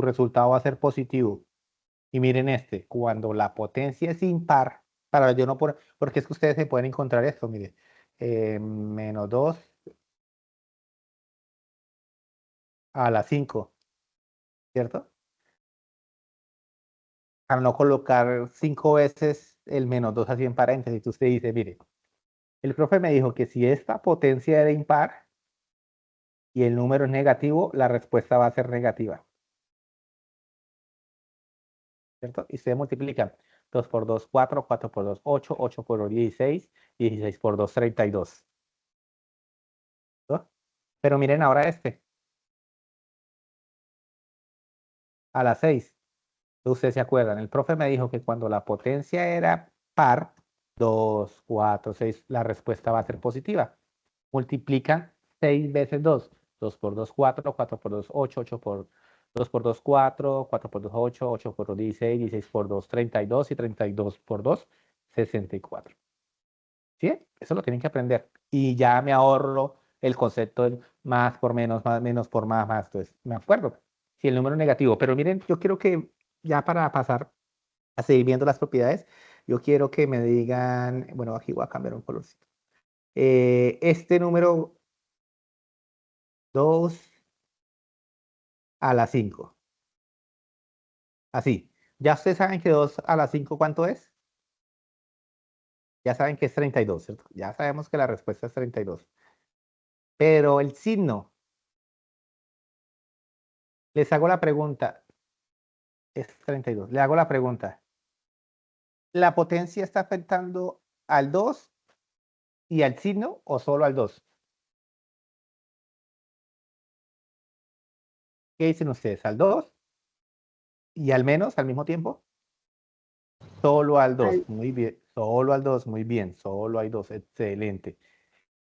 Speaker 2: resultado va a ser positivo. Y miren este, cuando la potencia es impar, para yo no por, porque es que ustedes se pueden encontrar esto, mire, menos 2 a la 5, ¿cierto? Para no colocar 5 veces el menos 2 así en paréntesis, usted dice, mire, el profe me dijo que si esta potencia era impar y el número es negativo, la respuesta va a ser negativa, ¿cierto? Y ustedes multiplican 2 por 2, 4, 4 por 2, 8, 8 por 2, 16, 16 por 2, 32. ¿No? Pero miren ahora este, a las 6. Ustedes se acuerdan, el profe me dijo que cuando la potencia era par, 2, 4, 6, la respuesta va a ser positiva. Multiplican 6 veces 2. 2 por 2, 4, 4 por 2, 8, 8 por 2 por 2, 4, 4 por 2, 8, 8 por 2, 16, 16 por 2, 32 y 32 por 2, 64. ¿Sí? Eso lo tienen que aprender. Y ya me ahorro el concepto del más por menos, más menos por más, más. Entonces, me acuerdo. Si el número es negativo. Pero miren, yo quiero que ya para pasar a seguir viendo las propiedades, yo quiero que me digan, bueno, aquí voy a cambiar un colorcito. Este número 2 a la 5. Así. Ya ustedes saben que 2 a la 5, ¿cuánto es? Ya saben que es 32, ¿cierto? Ya sabemos que la respuesta es 32. Pero el signo, les hago la pregunta, es 32. Le hago la pregunta. ¿La potencia está afectando al 2 y al signo o solo al 2? ¿Qué dicen ustedes? ¿Al 2 y al menos al mismo tiempo? Solo al 2,
Speaker 3: Al-
Speaker 2: muy bien. Solo al 2, muy bien. Solo hay 2, excelente.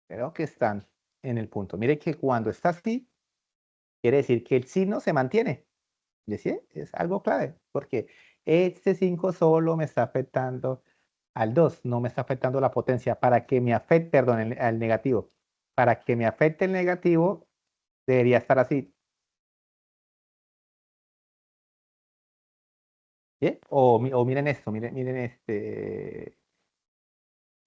Speaker 2: Creo que están en el punto. Mire que cuando está así, quiere decir que el signo se mantiene. ¿Sí? Es algo clave, porque este 5 solo me está afectando al 2, no me está afectando la potencia. Para que me afecte, perdón, al negativo. para que me afecte el negativo, debería estar así. ¿Sí? O miren esto, miren este.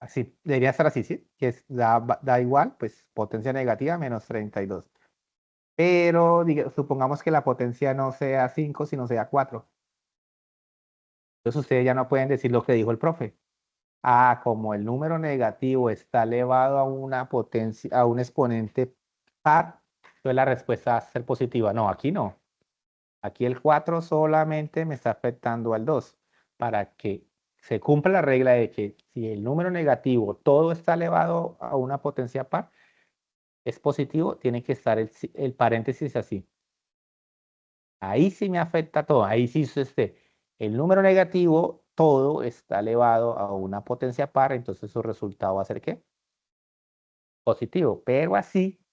Speaker 2: Así, debería estar así, ¿sí? Da igual, pues potencia negativa menos 32. Pero supongamos que la potencia no sea 5, sino sea 4. Entonces ustedes ya no pueden decir lo que dijo el profe. Ah, como el número negativo está elevado a una potencia, a un exponente par, entonces la respuesta va a ser positiva. No, aquí no. Aquí el 4 solamente me está afectando al 2. Para que se cumpla la regla de que si el número negativo todo está elevado a una potencia par, es positivo, tiene que estar el paréntesis así. Ahí sí me afecta todo. Ahí sí el número negativo todo está elevado a una potencia par, entonces su resultado va a ser ¿qué? Positivo. Pero así,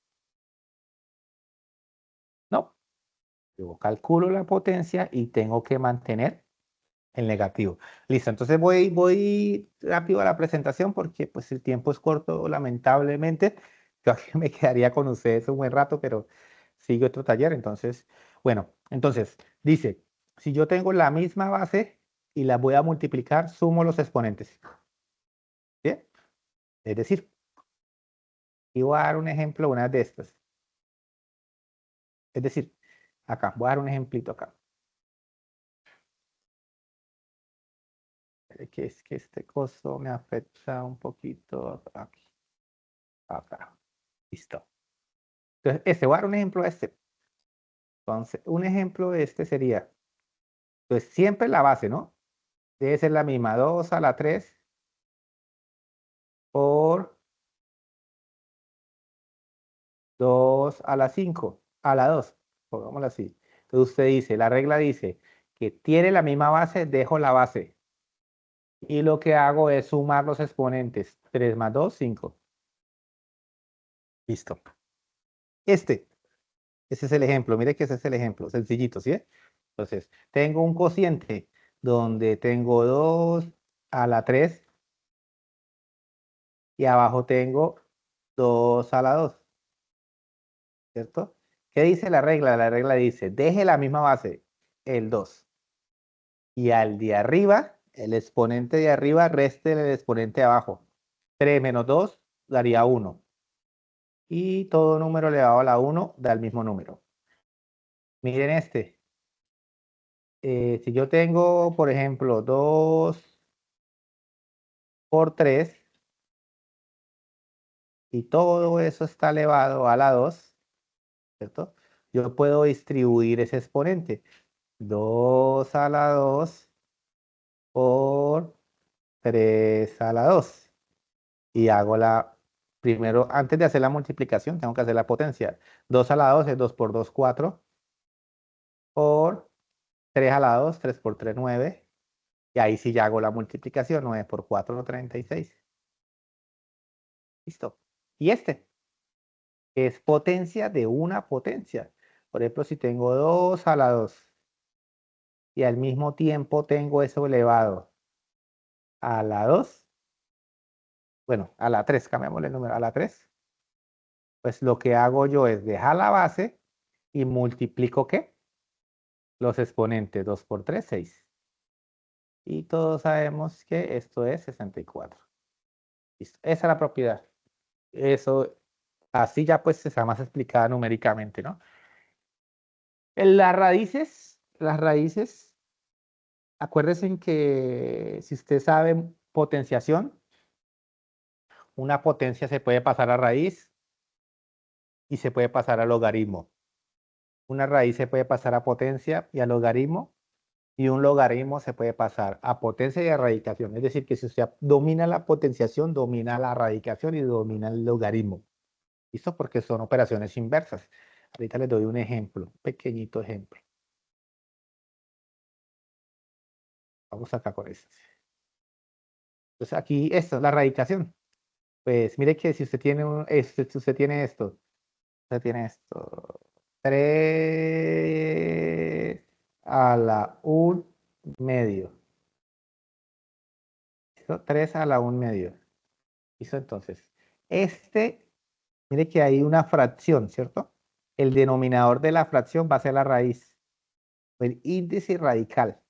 Speaker 2: no. Yo calculo la potencia y tengo que mantener el negativo. Listo, entonces voy rápido a la presentación porque pues el tiempo es corto, lamentablemente. Yo aquí me quedaría con ustedes un buen rato, pero sigue otro taller. Entonces, bueno, entonces dice, si yo tengo la misma base y la voy a multiplicar, sumo los exponentes. ¿Bien? Es decir, y voy a dar un ejemplo, una de estas. Es decir, acá, voy a dar un ejemplito acá. Que es que este costo me afecta un poquito aquí. Acá. Listo. Entonces, voy a dar un ejemplo de este. Entonces, un ejemplo de este sería, pues siempre la base, ¿no? Debe ser la misma, 2 a la 3 por 2 a la 5, a la 2, pongámoslo así. Entonces usted dice, la regla dice que tiene la misma base, dejo la base. Y lo que hago es sumar los exponentes. 3 más 2, 5. Listo. Ese es el ejemplo. Mire que ese es el ejemplo. Sencillito, ¿sí? Entonces, tengo un cociente donde tengo 2 a la 3 y abajo tengo 2 a la 2, ¿cierto? ¿Qué dice la regla? La regla dice, deje la misma base, el 2. Y al de arriba, el exponente de arriba, reste el exponente de abajo. 3 menos 2 daría 1. Y todo número elevado a la 1 da el mismo número. Miren este. Si yo tengo, por ejemplo, 2 por 3 y todo eso está elevado a la 2, ¿cierto? Yo puedo distribuir ese exponente. 2 a la 2 por 3 a la 2. Y hago primero, antes de hacer la multiplicación, tengo que hacer la potencia. 2 a la 2 es 2 por 2, 4. Por 3 a la 2, 3 por 3, 9. Y ahí sí ya hago la multiplicación. 9 por 4, 36. Listo. Y este es potencia de una potencia. Por ejemplo, si tengo 2 a la 2 y al mismo tiempo tengo eso elevado a la 2, bueno, a la 3, cambiamos el número, a la 3, pues lo que hago yo es dejar la base y multiplico ¿qué? Los exponentes. 2 por 3, 6. Y todos sabemos que esto es 64. Listo. Esa es la propiedad. Eso, así ya pues está más explicada numéricamente, ¿no? En las raíces, acuérdense que si usted sabe potenciación, una potencia se puede pasar a raíz y se puede pasar a logaritmo. Una raíz se puede pasar a potencia y a logaritmo, y un logaritmo se puede pasar a potencia y a radicación. Es decir, que si usted domina la potenciación, domina la radicación y domina el logaritmo. ¿Listo? Porque son operaciones inversas. Ahorita les doy un ejemplo, un pequeñito ejemplo. Vamos acá con esto. Entonces aquí, esto es la radicación. Pues mire que si usted tiene, usted tiene esto, 3 a la 1 medio. ¿Listo? 3 a la 1 medio. ¿Listo? Entonces, este Mire que hay una fracción, ¿cierto? El denominador de la fracción va a ser la raíz, el índice radical.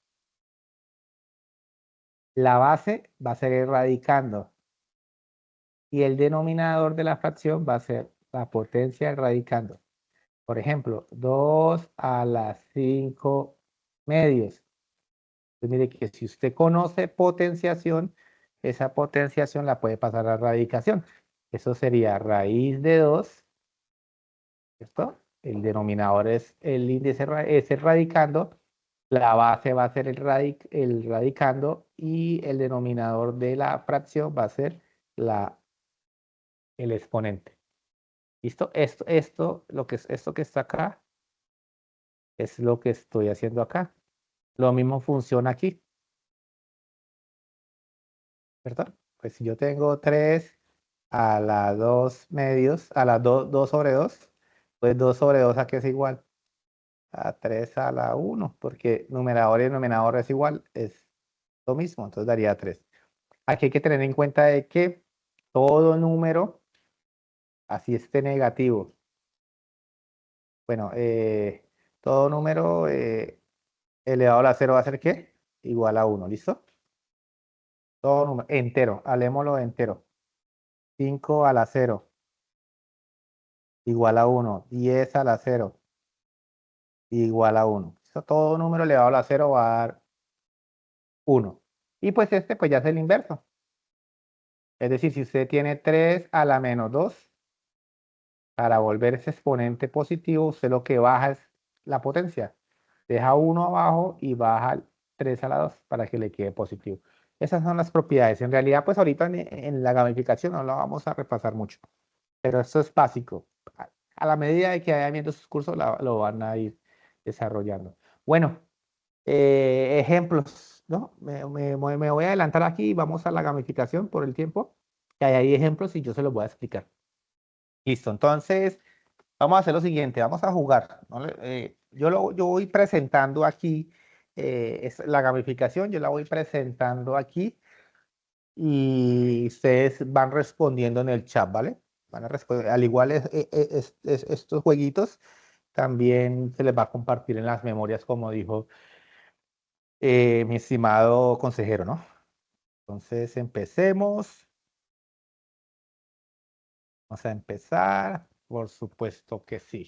Speaker 2: La base va a ser el radicando. Y el denominador de la fracción va a ser la potencia del radicando. Por ejemplo, 2 a la 5 medios. Entonces, mire que si usted conoce potenciación, esa potenciación la puede pasar a radicación. Eso sería raíz de 2, ¿cierto? El denominador es el índice, es el radicando, la base va a ser el radicando y el denominador de la fracción va a ser el exponente. ¿Listo? Esto que está acá es lo que estoy haciendo acá. Lo mismo funciona aquí, ¿cierto? Pues si yo tengo 3 a la 2 medios, a la 2 sobre 2, pues 2 sobre 2 aquí es igual a 3 a la 1, porque numerador y denominador es igual, es lo mismo, entonces daría 3. Aquí hay que tener en cuenta de que todo número, así esté negativo, bueno, todo número elevado a la 0 va a ser ¿qué? Igual a 1, ¿listo? Todo número entero, halémoslo entero. 5 a la 0 igual a 1. 10 a la 0 igual a 1. Todo número elevado a la 0 va a dar 1. Y pues este pues ya es el inverso. Es decir, si usted tiene 3 a la menos 2, para volver ese exponente positivo, usted lo que baja es la potencia. Deja 1 abajo y baja el 3 a la 2 para que le quede positivo. Esas son las propiedades. En realidad, pues ahorita en la gamificación no la vamos a repasar mucho, pero esto es básico. A la medida de que vayan viendo sus cursos, lo van a ir desarrollando. Bueno, ejemplos, ¿no? Me voy a adelantar aquí y vamos a la gamificación por el tiempo, que hay ejemplos y yo se los voy a explicar. Listo, entonces vamos a hacer lo siguiente, vamos a jugar, ¿no? Yo voy presentando aquí la gamificación, yo la voy presentando aquí y ustedes van respondiendo en el chat, ¿vale? Van a responder, al igual estos jueguitos también se les va a compartir en las memorias, como dijo mi estimado consejero, ¿no? Entonces empecemos. Vamos a empezar. Por supuesto que sí.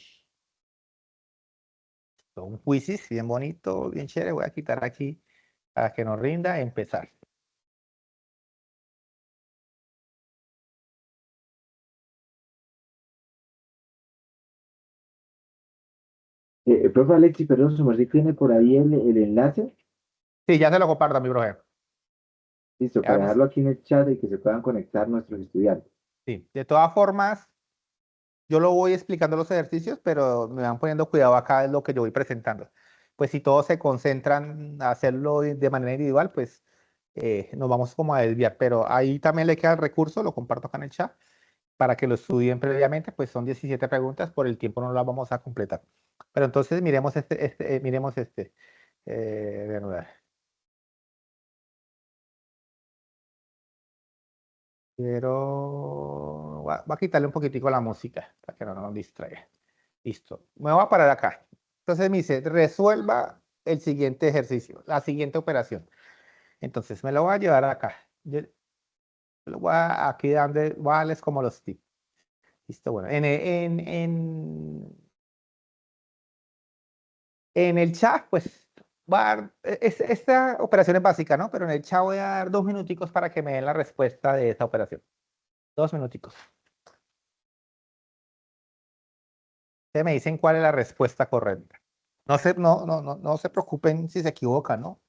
Speaker 2: Un quizzes bien bonito, bien chévere. Voy a quitar aquí para que nos rinda. Empezar.
Speaker 1: Profe Alexis, perdón, su merced tiene por ahí el enlace.
Speaker 2: Sí, ya se lo comparto a mi profe.
Speaker 1: Listo,
Speaker 2: Ya
Speaker 1: para
Speaker 2: vamos.
Speaker 1: dejarlo aquí en el chat y que se puedan conectar nuestros estudiantes.
Speaker 2: Sí, de todas formas, yo lo voy explicando los ejercicios, pero me van poniendo cuidado acá en lo que yo voy presentando. Pues si todos se concentran a hacerlo de manera individual, pues nos vamos como a desviar. Pero ahí también le queda el recurso, lo comparto acá en el chat, para que lo estudien previamente, pues son 17 preguntas, por el tiempo no las vamos a completar. Pero entonces miremos miremos este. Reanudar. Voy a quitarle un poquitico la música para que no nos distraiga. Listo. Me voy a parar acá. Entonces me dice, resuelva el siguiente ejercicio, la siguiente operación. Entonces me lo voy a llevar acá. Yo lo voy a aquí voy a darles como los tips. Listo, bueno. En el chat, pues, esta operación es básica, ¿no? Pero en el chat voy a dar 2 minuticos para que me den la respuesta de esta operación. 2 minuticos. Ustedes me dicen cuál es la respuesta correcta. No se preocupen si se equivocan, ¿no?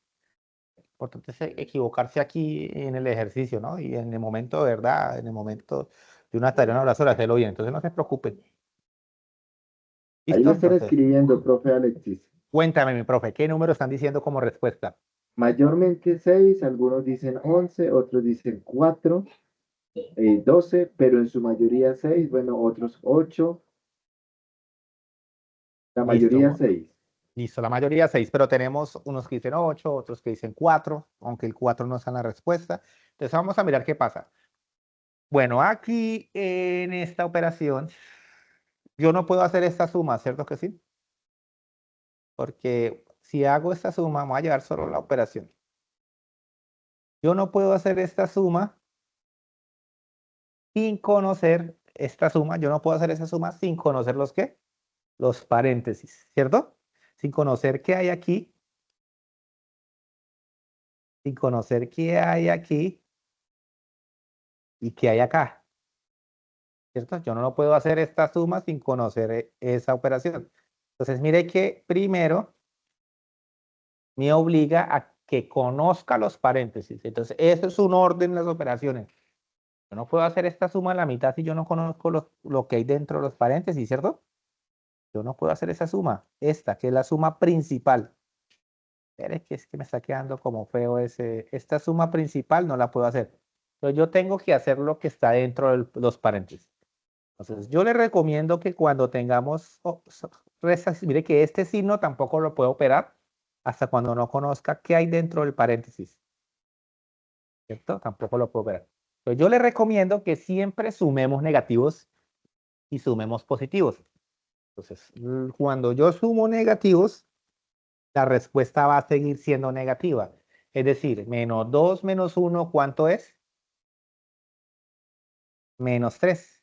Speaker 2: Lo importante es equivocarse aquí en el ejercicio, ¿no? Y en el momento de verdad, en el momento de una tarea, una oración, hacerlo bien. Entonces no se preocupen.
Speaker 1: Ahí
Speaker 2: ¿Listo?
Speaker 1: lo están
Speaker 2: Entonces,
Speaker 1: escribiendo, profe Alexis.
Speaker 2: cuéntame, mi profe, ¿qué número están diciendo como respuesta?
Speaker 1: Mayormente 6, algunos dicen 11, otros dicen 4, 12, pero en su mayoría 6, bueno, otros 8, la mayoría
Speaker 2: Listo.
Speaker 1: 6.
Speaker 2: Listo, la mayoría 6, pero tenemos unos que dicen 8, otros que dicen 4, aunque el 4 no está en la respuesta. Entonces vamos a mirar qué pasa. Bueno, aquí en esta operación, yo no puedo hacer esta suma, ¿cierto que sí? Porque si hago esta suma, me va a llevar solo la operación. Yo no puedo hacer esta suma sin conocer esta suma. Yo no puedo hacer esa suma sin conocer los qué, los paréntesis, ¿cierto? Sin conocer qué hay aquí, sin conocer qué hay aquí y qué hay acá, ¿cierto? Yo no lo puedo hacer esta suma sin conocer esa operación. Entonces, mire que primero me obliga a que conozca los paréntesis. Entonces, eso es un orden en las operaciones. Yo no puedo hacer esta suma a la mitad si yo no conozco lo que hay dentro de los paréntesis, ¿cierto? Yo no puedo hacer esa suma, esta, que es la suma principal. Pero es que me está quedando como feo esta suma principal no la puedo hacer. Entonces yo tengo que hacer lo que está dentro de los paréntesis. Entonces yo le recomiendo que cuando tengamos restas, mire que este signo tampoco lo puedo operar hasta cuando no conozca qué hay dentro del paréntesis. ¿Cierto? Tampoco lo puedo operar. Entonces yo le recomiendo que siempre sumemos negativos y sumemos positivos. Entonces, cuando yo sumo negativos, la respuesta va a seguir siendo negativa. Es decir, menos 2 menos 1, ¿cuánto es? Menos 3,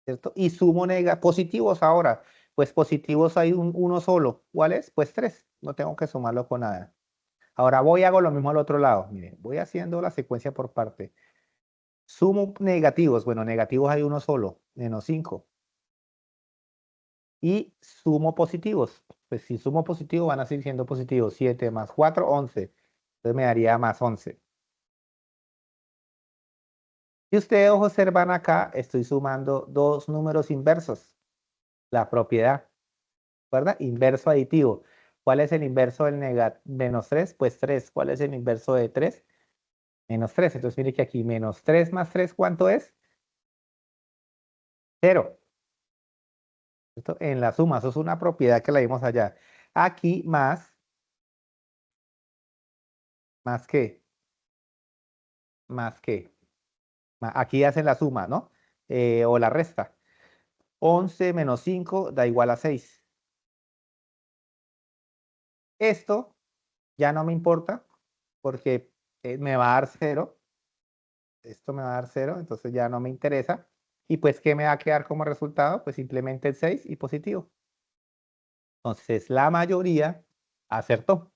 Speaker 2: ¿cierto? Y sumo positivos ahora. Pues positivos hay uno solo. ¿Cuál es? Pues 3. No tengo que sumarlo con nada. Ahora voy y hago lo mismo al otro lado. Miren, voy haciendo la secuencia por parte. Sumo negativos. Bueno, negativos hay uno solo. Menos 5. Y sumo positivos. Pues si sumo positivos van a seguir siendo positivos. 7 más 4, 11. Entonces me daría más 11. Si ustedes observan acá, estoy sumando dos números inversos. La propiedad, ¿verdad? Inverso aditivo. ¿Cuál es el inverso del menos 3? Pues 3. ¿Cuál es el inverso de 3? Menos 3. Entonces mire que aquí menos 3 más 3, ¿cuánto es? 0. Esto en la suma, eso es una propiedad que la vimos allá. Aquí más que, más que. Aquí hacen la suma, ¿no? O la resta. 11 menos 5 da igual a 6. Esto ya no me importa porque me va a dar 0. Esto me va a dar 0, entonces ya no me interesa. Y pues, ¿qué me va a quedar como resultado? Pues simplemente el 6 y positivo. Entonces, la mayoría acertó.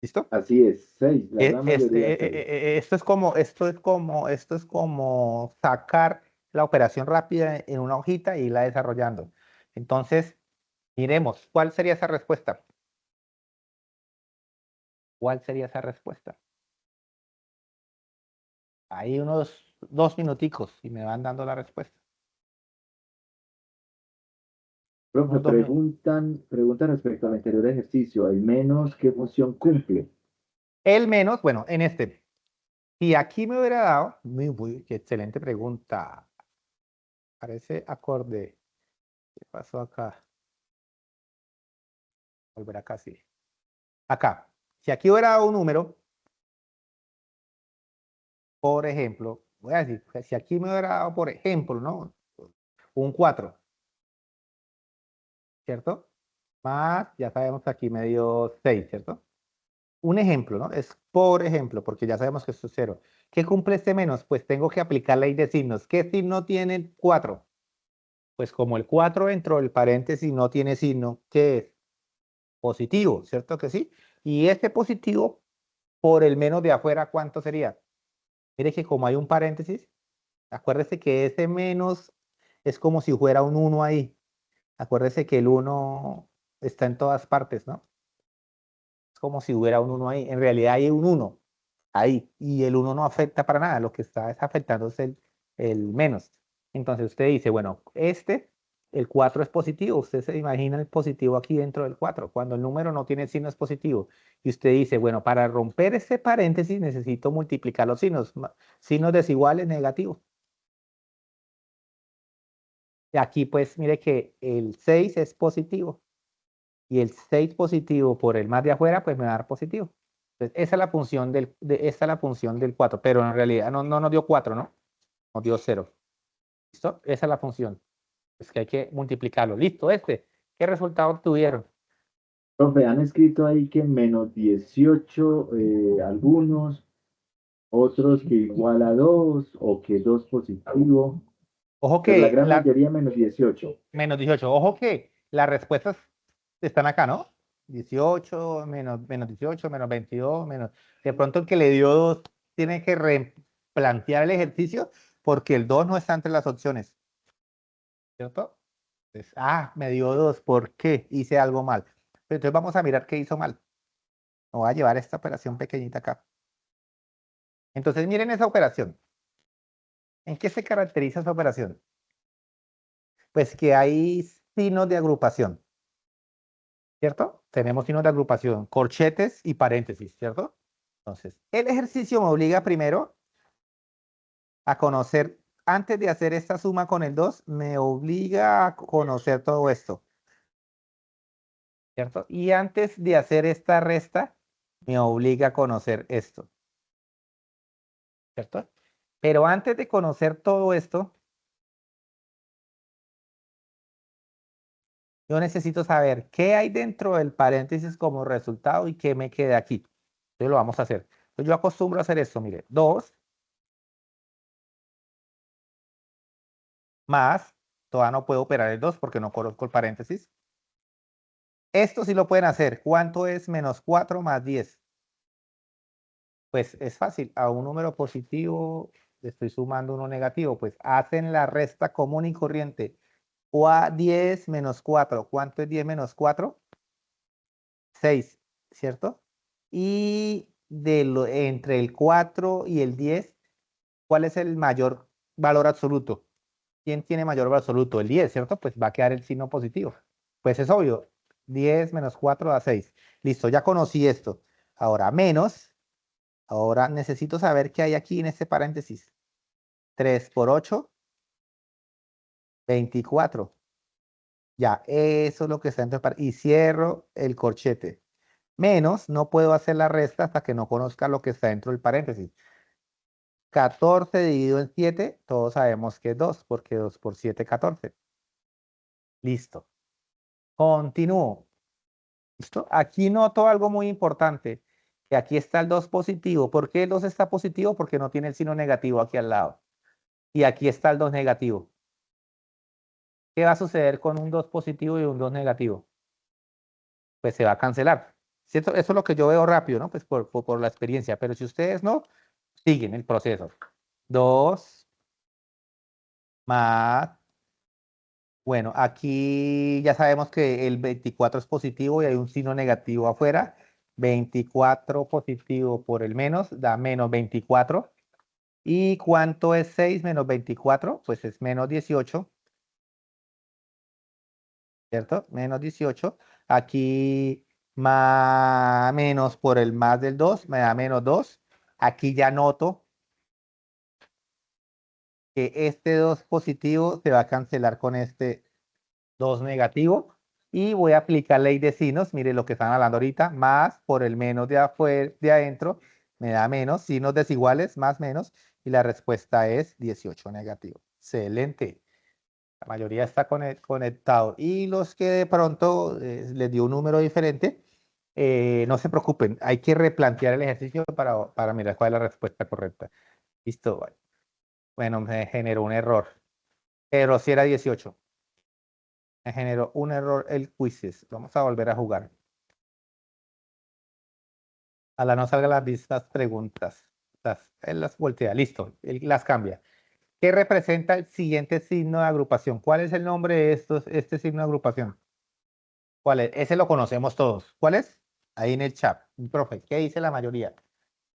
Speaker 2: ¿Listo?
Speaker 1: Así es, 6, la gran mayoría 6.
Speaker 2: Esto es como sacar la operación rápida en una hojita y irla desarrollando. Entonces, miremos, ¿cuál sería esa respuesta? ¿Cuál sería esa respuesta? Ahí unos 2 minuticos y me van dando la respuesta.
Speaker 1: Profe,
Speaker 2: Unos 2 minutos.
Speaker 1: preguntan respecto al anterior ejercicio, ¿el menos qué función cumple?
Speaker 2: El menos, bueno, en este. Si aquí me hubiera dado, qué excelente pregunta. Parece acorde. ¿Qué pasó acá? Volver acá, sí. Acá. Si aquí hubiera dado un número, por ejemplo, voy a decir, si aquí me hubiera dado, por ejemplo, ¿no? Un 4, ¿cierto? Más, ya sabemos que aquí me dio 6, ¿cierto? Un ejemplo, ¿no? Es por ejemplo, porque ya sabemos que esto es 0. ¿Qué cumple este menos? Pues tengo que aplicar la ley de signos. ¿Qué signo tiene 4? Pues como el 4 dentro del paréntesis no tiene signo, ¿qué es? Positivo, ¿cierto que sí? Y este positivo por el menos de afuera, ¿cuánto sería? Mire que como hay un paréntesis, acuérdese que ese menos es como si fuera un 1 ahí. Acuérdese que el 1 está en todas partes, ¿no? Es como si hubiera un 1 ahí. En realidad hay un 1 ahí y el 1 no afecta para nada. Lo que está es afectando es el menos. Entonces usted dice, bueno, el 4 es positivo. Usted se imagina el positivo aquí dentro del 4. Cuando el número no tiene signo es positivo. Y usted dice, bueno, para romper ese paréntesis necesito multiplicar los signos. Signos desiguales negativos. Y aquí pues mire que el 6 es positivo. Y el 6 positivo por el más de afuera pues me va a dar positivo. Entonces, esa es la función esta es la función del 4, pero en realidad no nos dio 4, ¿no? Nos dio 0. ¿Listo? Esa es la función. Es que hay que multiplicarlo. Listo, ¿Qué resultado tuvieron?
Speaker 1: Profe, han escrito ahí que menos 18 algunos, otros que igual a 2 o que 2 positivo,
Speaker 2: Ojo
Speaker 1: pero la
Speaker 2: que
Speaker 1: gran mayoría menos 18.
Speaker 2: menos 18. Ojo que las respuestas están acá, ¿no? 18, menos 18, menos 22, menos. De pronto el que le dio 2 tiene que replantear el ejercicio porque el 2 no está entre las opciones, ¿cierto? Entonces, me dio 2, ¿por qué? Hice algo mal. Pero entonces vamos a mirar qué hizo mal. Me voy a llevar esta operación pequeñita acá. Entonces miren esa operación. ¿En qué se caracteriza esa operación? Pues que hay signos de agrupación, ¿cierto? Tenemos signos de agrupación, corchetes y paréntesis, ¿cierto? Entonces, el ejercicio me obliga primero a conocer, antes de hacer esta suma con el 2, me obliga a conocer todo esto, ¿cierto? Y antes de hacer esta resta, me obliga a conocer esto, ¿cierto? Pero antes de conocer todo esto, yo necesito saber qué hay dentro del paréntesis como resultado y qué me queda aquí. Entonces lo vamos a hacer. Entonces yo acostumbro a hacer esto, mire, 2 más, todavía no puedo operar el 2 porque no conozco el paréntesis. Esto sí lo pueden hacer. ¿Cuánto es menos 4 más 10? Pues es fácil. A un número positivo le estoy sumando uno negativo. Pues hacen la resta común y corriente. O a 10 menos 4. ¿Cuánto es 10 menos 4? 6, ¿cierto? Y entre el 4 y el 10, ¿cuál es el mayor valor absoluto? ¿Quién tiene mayor valor absoluto? El 10, ¿cierto? Pues va a quedar el signo positivo. Pues es obvio. 10 menos 4 da 6. Listo, ya conocí esto. Ahora menos. Ahora necesito saber qué hay aquí en este paréntesis. 3 por 8, 24. Ya, eso es lo que está dentro del paréntesis. Y cierro el corchete. Menos, no puedo hacer la resta hasta que no conozca lo que está dentro del paréntesis. 14 dividido en 7, todos sabemos que es 2, porque 2 por 7, 14. Listo. Continúo. ¿Listo? Aquí noto algo muy importante, que aquí está el 2 positivo. ¿Por qué el 2 está positivo? Porque no tiene el signo negativo aquí al lado. Y aquí está el 2 negativo. ¿Qué va a suceder con un 2 positivo y un 2 negativo? Pues se va a cancelar. ¿Cierto? Eso es lo que yo veo rápido, ¿no? Pues por la experiencia. Pero si ustedes no, siguen el proceso. 2 más. Bueno, aquí ya sabemos que el 24 es positivo y hay un signo negativo afuera. 24 positivo por el menos da menos 24. ¿Y cuánto es 6 menos 24? Pues es menos 18, ¿cierto? Menos 18. Aquí más menos por el más del 2 me da menos 2. Aquí ya noto que este 2 positivo se va a cancelar con este 2 negativo. Y voy a aplicar ley de signos. Mire lo que están hablando ahorita. Más por el menos de afuera, de adentro, me da menos. Signos desiguales, más menos. Y la respuesta es 18 negativo. Excelente. La mayoría está conectado. Y los que de pronto les dio un número diferente, no se preocupen. Hay que replantear el ejercicio para mirar cuál es la respuesta correcta. Listo. Bueno, me generó un error. Pero si era 18. Me generó un error el quizzes. Vamos a volver a jugar. A la no salgan las vistas preguntas. Él las voltea. Listo. Él las cambia. ¿Qué representa el siguiente signo de agrupación? ¿Cuál es el nombre de este signo de agrupación? ¿Cuál es? Ese lo conocemos todos. ¿Cuál es? Ahí en el chat. Profe, ¿qué dice la mayoría?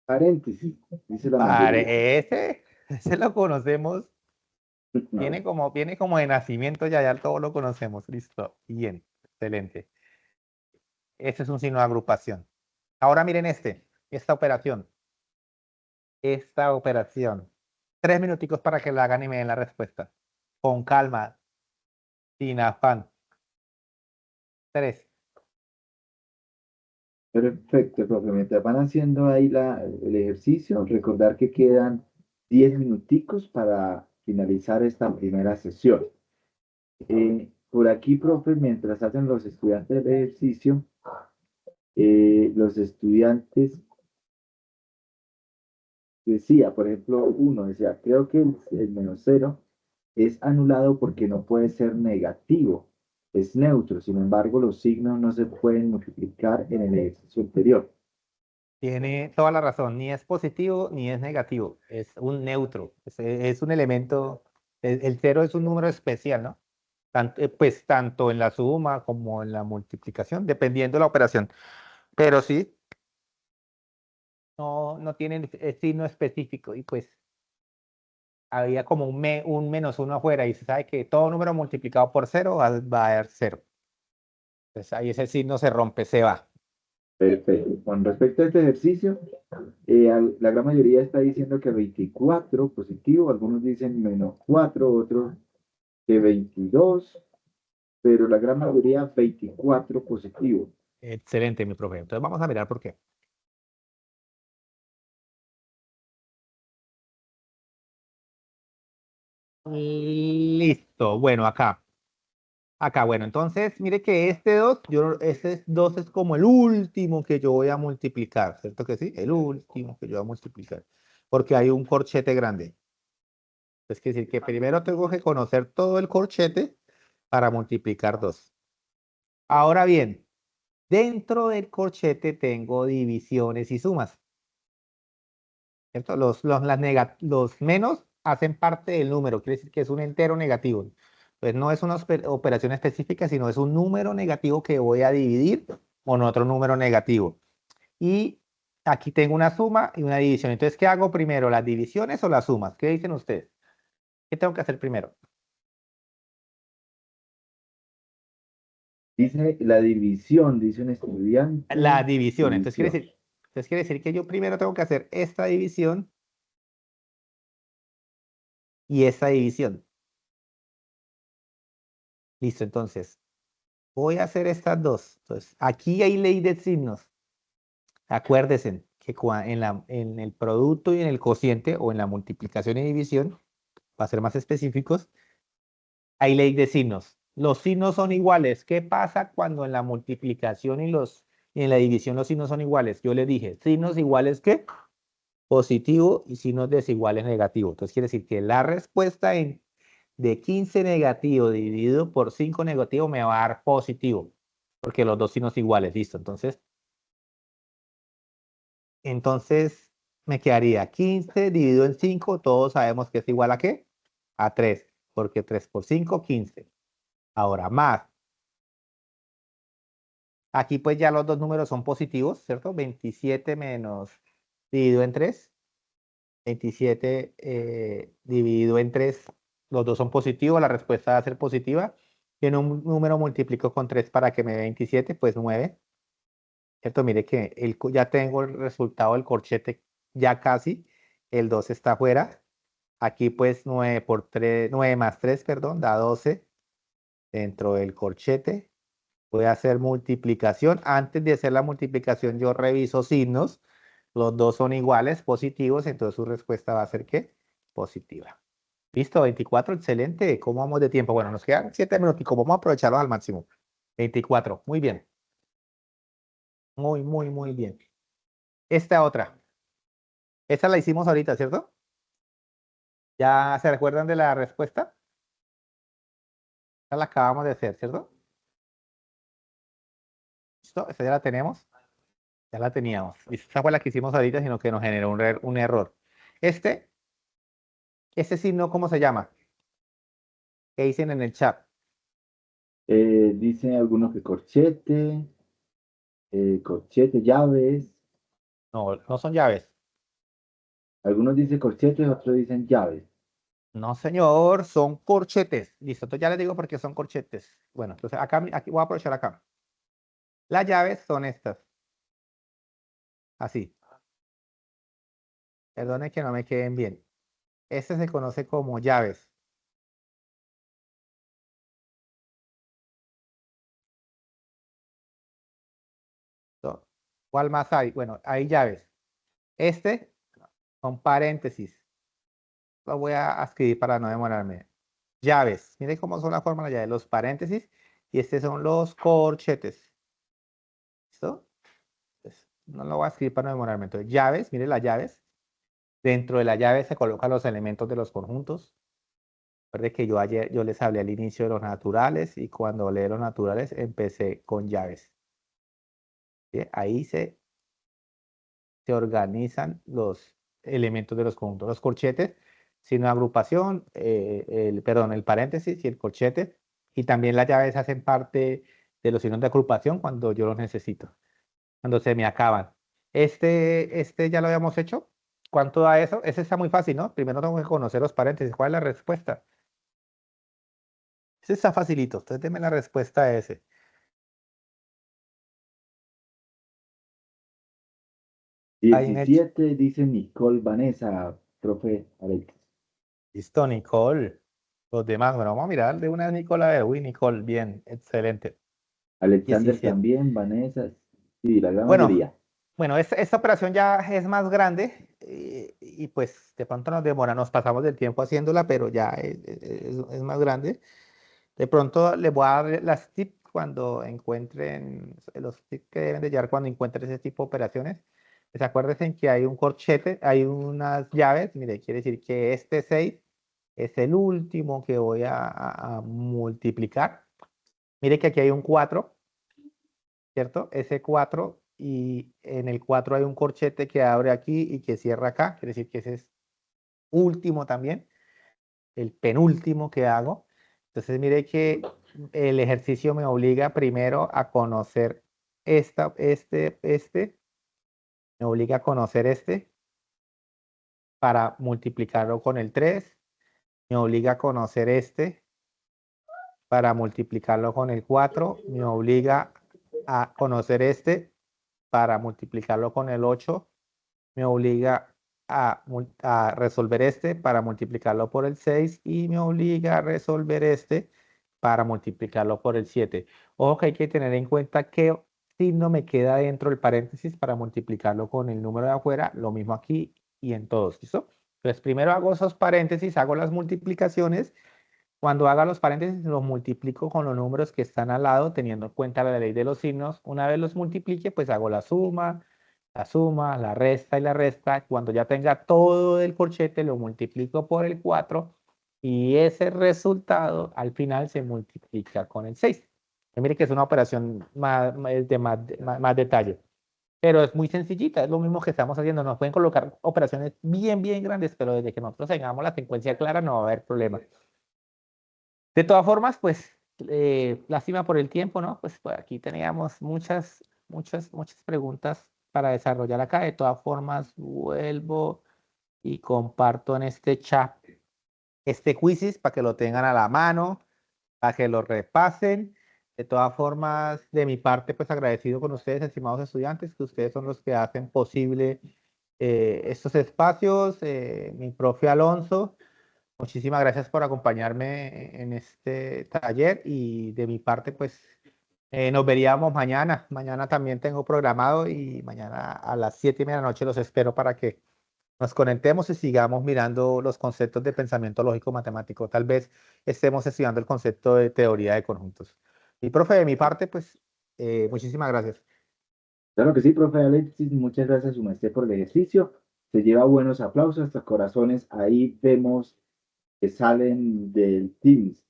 Speaker 1: Paréntesis, dice la mayoría.
Speaker 2: Ese lo conocemos. Viene como de nacimiento, ya todos lo conocemos. Listo. Bien. Excelente. Este es un signo de agrupación. Ahora miren esta operación. Esta operación. 3 minuticos para que la hagan y me den la respuesta. Con calma, sin afán. 3,
Speaker 1: Perfecto, profe. Mientras van haciendo ahí el ejercicio, recordar que quedan 10 minuticos para finalizar esta primera sesión. Por aquí, profe, mientras hacen los estudiantes el ejercicio, los estudiantes decía, por ejemplo, uno decía, creo que el menos cero es anulado porque no puede ser negativo, es neutro. Sin embargo, los signos no se pueden multiplicar en el ejercicio anterior.
Speaker 2: Tiene toda la razón, ni es positivo ni es negativo, es un neutro, es un elemento, el cero es un número especial, ¿no? Pues tanto en la suma como en la multiplicación, dependiendo de la operación. Pero sí, no tienen signo específico y pues había como un menos uno afuera y se sabe que todo número multiplicado por cero va a dar cero. Entonces ahí ese signo se rompe, se va.
Speaker 1: Perfecto. Con respecto a este ejercicio, la gran mayoría está diciendo que 24 positivo, algunos dicen menos 4, otros que 22, pero la gran mayoría 24 positivo.
Speaker 2: Excelente, mi profe. Entonces vamos a mirar por qué. Listo. Bueno, acá. Acá, bueno, entonces, mire que este 2 es como el último que yo voy a multiplicar, ¿cierto que sí? El último que yo voy a multiplicar, porque hay un corchete grande. Es decir, que primero tengo que conocer todo el corchete para multiplicar 2. Ahora bien, dentro del corchete tengo divisiones y sumas, ¿cierto? Los menos hacen parte del número, quiere decir que es un entero negativo. Pues no es una operación específica, sino es un número negativo que voy a dividir con otro número negativo. Y aquí tengo una suma y una división. Entonces, ¿qué hago primero? ¿Las divisiones o las sumas? ¿Qué dicen ustedes? ¿Qué tengo que hacer primero?
Speaker 1: Dice la división, dice un estudiante.
Speaker 2: La división.
Speaker 1: División.
Speaker 2: Entonces quiere decir que yo primero tengo que hacer esta división y esta división. Listo, entonces voy a hacer estas dos. Entonces, aquí hay ley de signos. Acuérdense que en el producto y en el cociente o en la multiplicación y división, para ser más específicos, hay ley de signos. Los signos son iguales. ¿Qué pasa cuando en la multiplicación y en la división los signos son iguales? Yo les dije, signos iguales que positivo y signos desiguales negativo. Entonces quiere decir que la respuesta de 15 negativo dividido por 5 negativo me va a dar positivo, porque los dos signos iguales, listo. Entonces me quedaría 15 dividido en 5, todos sabemos que es igual a ¿qué? A 3, porque 3 por 5, 15. Ahora más. Aquí pues ya los dos números son positivos, ¿cierto? 27 menos dividido en 3. 27 dividido en 3, los dos son positivos, la respuesta va a ser positiva. Y en un número multiplico con 3 para que me dé 27, pues 9. ¿Cierto? Mire que ya tengo el resultado del corchete, ya casi. El 2 está afuera. Aquí pues 9 por 3, 9 más 3, perdón, da 12 dentro del corchete. Voy a hacer multiplicación. Antes de hacer la multiplicación, yo reviso signos. Los dos son iguales, positivos, entonces su respuesta va a ser ¿qué? Positiva. Listo, 24, excelente. ¿Cómo vamos de tiempo? Bueno, nos quedan 7 minutos y vamos a aprovecharlos al máximo. 24, muy bien. Muy bien. Esta otra. Esta la hicimos ahorita, ¿cierto? ¿Ya se recuerdan de la respuesta? Esta la acabamos de hacer, ¿cierto? ¿Listo? Esta ya la tenemos. Ya la teníamos. Esta fue la que hicimos ahorita, sino que nos generó un error. Este signo, ¿cómo se llama? ¿Qué dicen en el chat?
Speaker 1: Dicen algunos que corchete, corchete, llaves.
Speaker 2: No, no son llaves.
Speaker 1: Algunos dicen corchetes, otros dicen llaves.
Speaker 2: No, señor, son corchetes. Listo, entonces ya les digo por qué son corchetes. Bueno, entonces aquí voy a aprovechar acá. Las llaves son estas. Así. Perdone que no me queden bien. Este se conoce como llaves. ¿Listo? ¿Cuál más hay? Bueno, hay llaves. Este con paréntesis. Lo voy a escribir para no demorarme. Llaves. Miren cómo son la forma de la llave. Los paréntesis. Y estos son los corchetes. ¿Listo? Pues, no lo voy a escribir para no demorarme. Entonces, llaves. Miren las llaves. Dentro de la llave se colocan los elementos de los conjuntos. Recuerde que yo les hablé al inicio de los naturales y cuando hablé de los naturales empecé con llaves. ¿Sí? Ahí se organizan los elementos de los conjuntos. Los corchetes, sino agrupación, perdón, el paréntesis y el corchete. Y también las llaves hacen parte de los signos de agrupación cuando yo los necesito, cuando se me acaban. Este ya lo habíamos hecho. ¿Cuánto da eso? Ese está muy fácil, ¿no? Primero tengo que conocer los paréntesis. ¿Cuál es la respuesta? Ese está facilito. Entonces denme la respuesta a ese. Ahí en el
Speaker 1: 17 dice Nicole Vanessa, profe Alexis.
Speaker 2: Listo, Nicole. Los demás, bueno, vamos a mirar de una vez, Nicole. A ver, uy, Nicole, bien, excelente.
Speaker 1: Alexander
Speaker 2: 17.
Speaker 1: también, Vanessa, sí, la gran
Speaker 2: Bueno,
Speaker 1: mayoría.
Speaker 2: bueno, esta operación ya es más grande y pues de pronto nos demora, nos pasamos del tiempo haciéndola, pero ya es más grande. De pronto les voy a dar las tips cuando encuentren, los tips que deben de llevar cuando encuentren ese tipo de operaciones. Pues acuérdense que hay un corchete, hay unas llaves, mire, quiere decir que este 6 es el último que voy a multiplicar. Mire que aquí hay un 4, ¿cierto? Ese 4 y en el 4 hay un corchete que abre aquí y que cierra acá, quiere decir que ese es último también, el penúltimo que hago. Entonces mire que el ejercicio me obliga primero a conocer me obliga a conocer para multiplicarlo con el 3, me obliga a conocer para multiplicarlo con el 4, me obliga a conocer para multiplicarlo con el 8, me obliga a resolver para multiplicarlo por el 6 y me obliga a resolver para multiplicarlo por el 7. Ojo que hay que tener en cuenta que signo me queda dentro del paréntesis para multiplicarlo con el número de afuera, lo mismo aquí y en todos, ¿listo? Entonces primero hago esos paréntesis, hago las multiplicaciones. Cuando haga los paréntesis, los multiplico con los números que están al lado, teniendo en cuenta la ley de los signos. Una vez los multiplique, pues hago la resta y la resta. Cuando ya tenga todo el corchete, lo multiplico por el 4 y ese resultado al final se multiplica con el 6. Mire que es una operación más detalle, pero es muy sencillita, es lo mismo que estamos haciendo. Nos pueden colocar operaciones bien grandes, pero desde que nosotros tengamos la secuencia clara no va a haber problema. De todas formas, pues, lástima por el tiempo, ¿no? Pues por aquí teníamos muchas preguntas para desarrollar acá. De todas formas, vuelvo y comparto en este chat este quizzes para que lo tengan a la mano, para que lo repasen. De todas formas, de mi parte, pues agradecido con ustedes, estimados estudiantes, que ustedes son los que hacen posible estos espacios. Mi profe Alonso. Muchísimas gracias por acompañarme en este taller y de mi parte, pues nos veríamos mañana. Mañana también tengo programado y mañana a las 7:30 de la noche los espero para que nos conectemos y sigamos mirando los conceptos de pensamiento lógico matemático. Tal vez estemos estudiando el concepto de teoría de conjuntos. Y profe, de mi parte, pues muchísimas gracias.
Speaker 1: Claro que sí, profe Alexis, muchas gracias a su merced por el ejercicio. Se lleva buenos aplausos, hasta corazones. Ahí vemos que salen del Teams.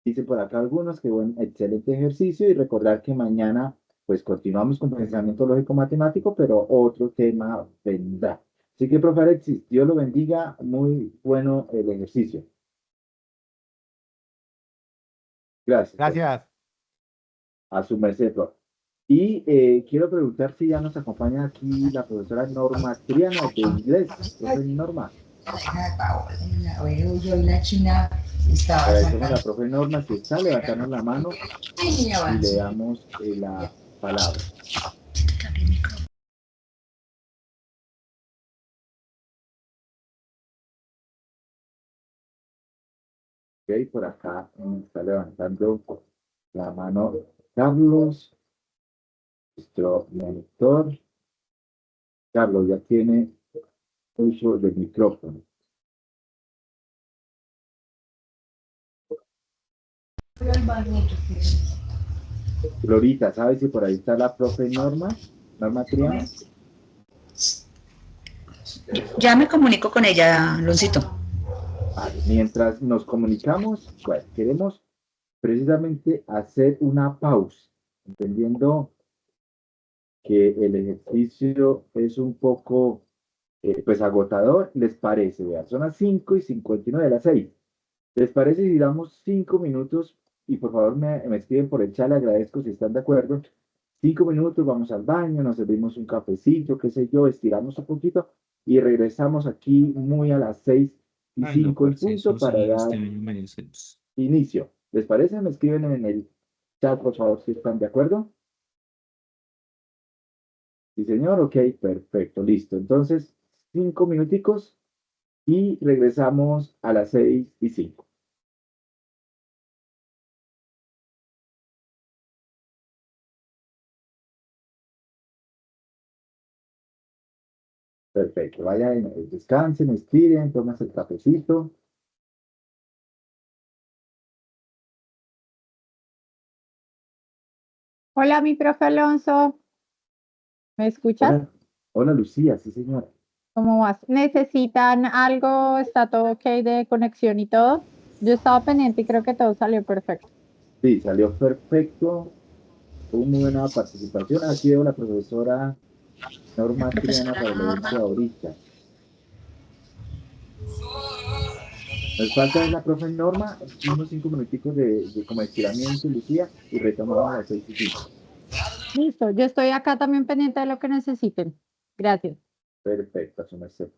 Speaker 1: Dice por acá algunos que buen, excelente ejercicio y recordar que mañana pues continuamos con pensamiento lógico matemático, pero otro tema vendrá. Así que, profe Alexis, Dios lo bendiga, muy bueno el ejercicio. Gracias, profe.
Speaker 2: Gracias.
Speaker 1: A su merced, profe. Y quiero preguntar si ya nos acompaña aquí la profesora Norma Triana de inglés. Profe Norma. Agradecemos a la profe Norma si está, levantarnos la mano y le damos la palabra. Ok, por acá está levantando la mano Carlos, nuestro monitor. Carlos ya tiene uso del micrófono. Glorita, ¿sabes si por ahí está la profe Norma? Norma Triana.
Speaker 6: Ya me comunico con ella, Loncito.
Speaker 1: Vale, mientras nos comunicamos, bueno, queremos precisamente hacer una pausa, entendiendo que el ejercicio es un poco, pues, agotador. ¿Les parece? Vean, son las 5:59 de las 6. ¿Les parece si damos 5 minutos? Y por favor me escriben por el chat, le agradezco si están de acuerdo. 5 minutos, vamos al baño, nos servimos un cafecito, qué sé yo, estiramos un poquito y regresamos aquí muy a las 6:05 en punto para dar inicio. ¿Les parece? Me escriben en el chat, por favor, si están de acuerdo. Sí, señor, ok, perfecto, listo. Entonces, 5 minuticos y regresamos a las 6:05. Perfecto, vayan, descansen, estiren, tomen el cafecito.
Speaker 7: Hola, mi profe Alonso. ¿Me escuchas?
Speaker 1: Hola, hola Lucía, sí señora.
Speaker 7: ¿Cómo vas? ¿Necesitan algo? ¿Está todo ok de conexión y todo? Yo estaba pendiente y creo que todo salió perfecto.
Speaker 1: Sí, salió perfecto, hubo muy buena participación. Ha sido la profesora Norma Triana para el evento ahorita. Nos falta la profe Norma, unos 5 minuticos de como estiramiento, Lucía, y retomamos a las 6:05.
Speaker 7: Listo, yo estoy acá también pendiente de lo que necesiten. Gracias.
Speaker 1: Perfecto, a su merced.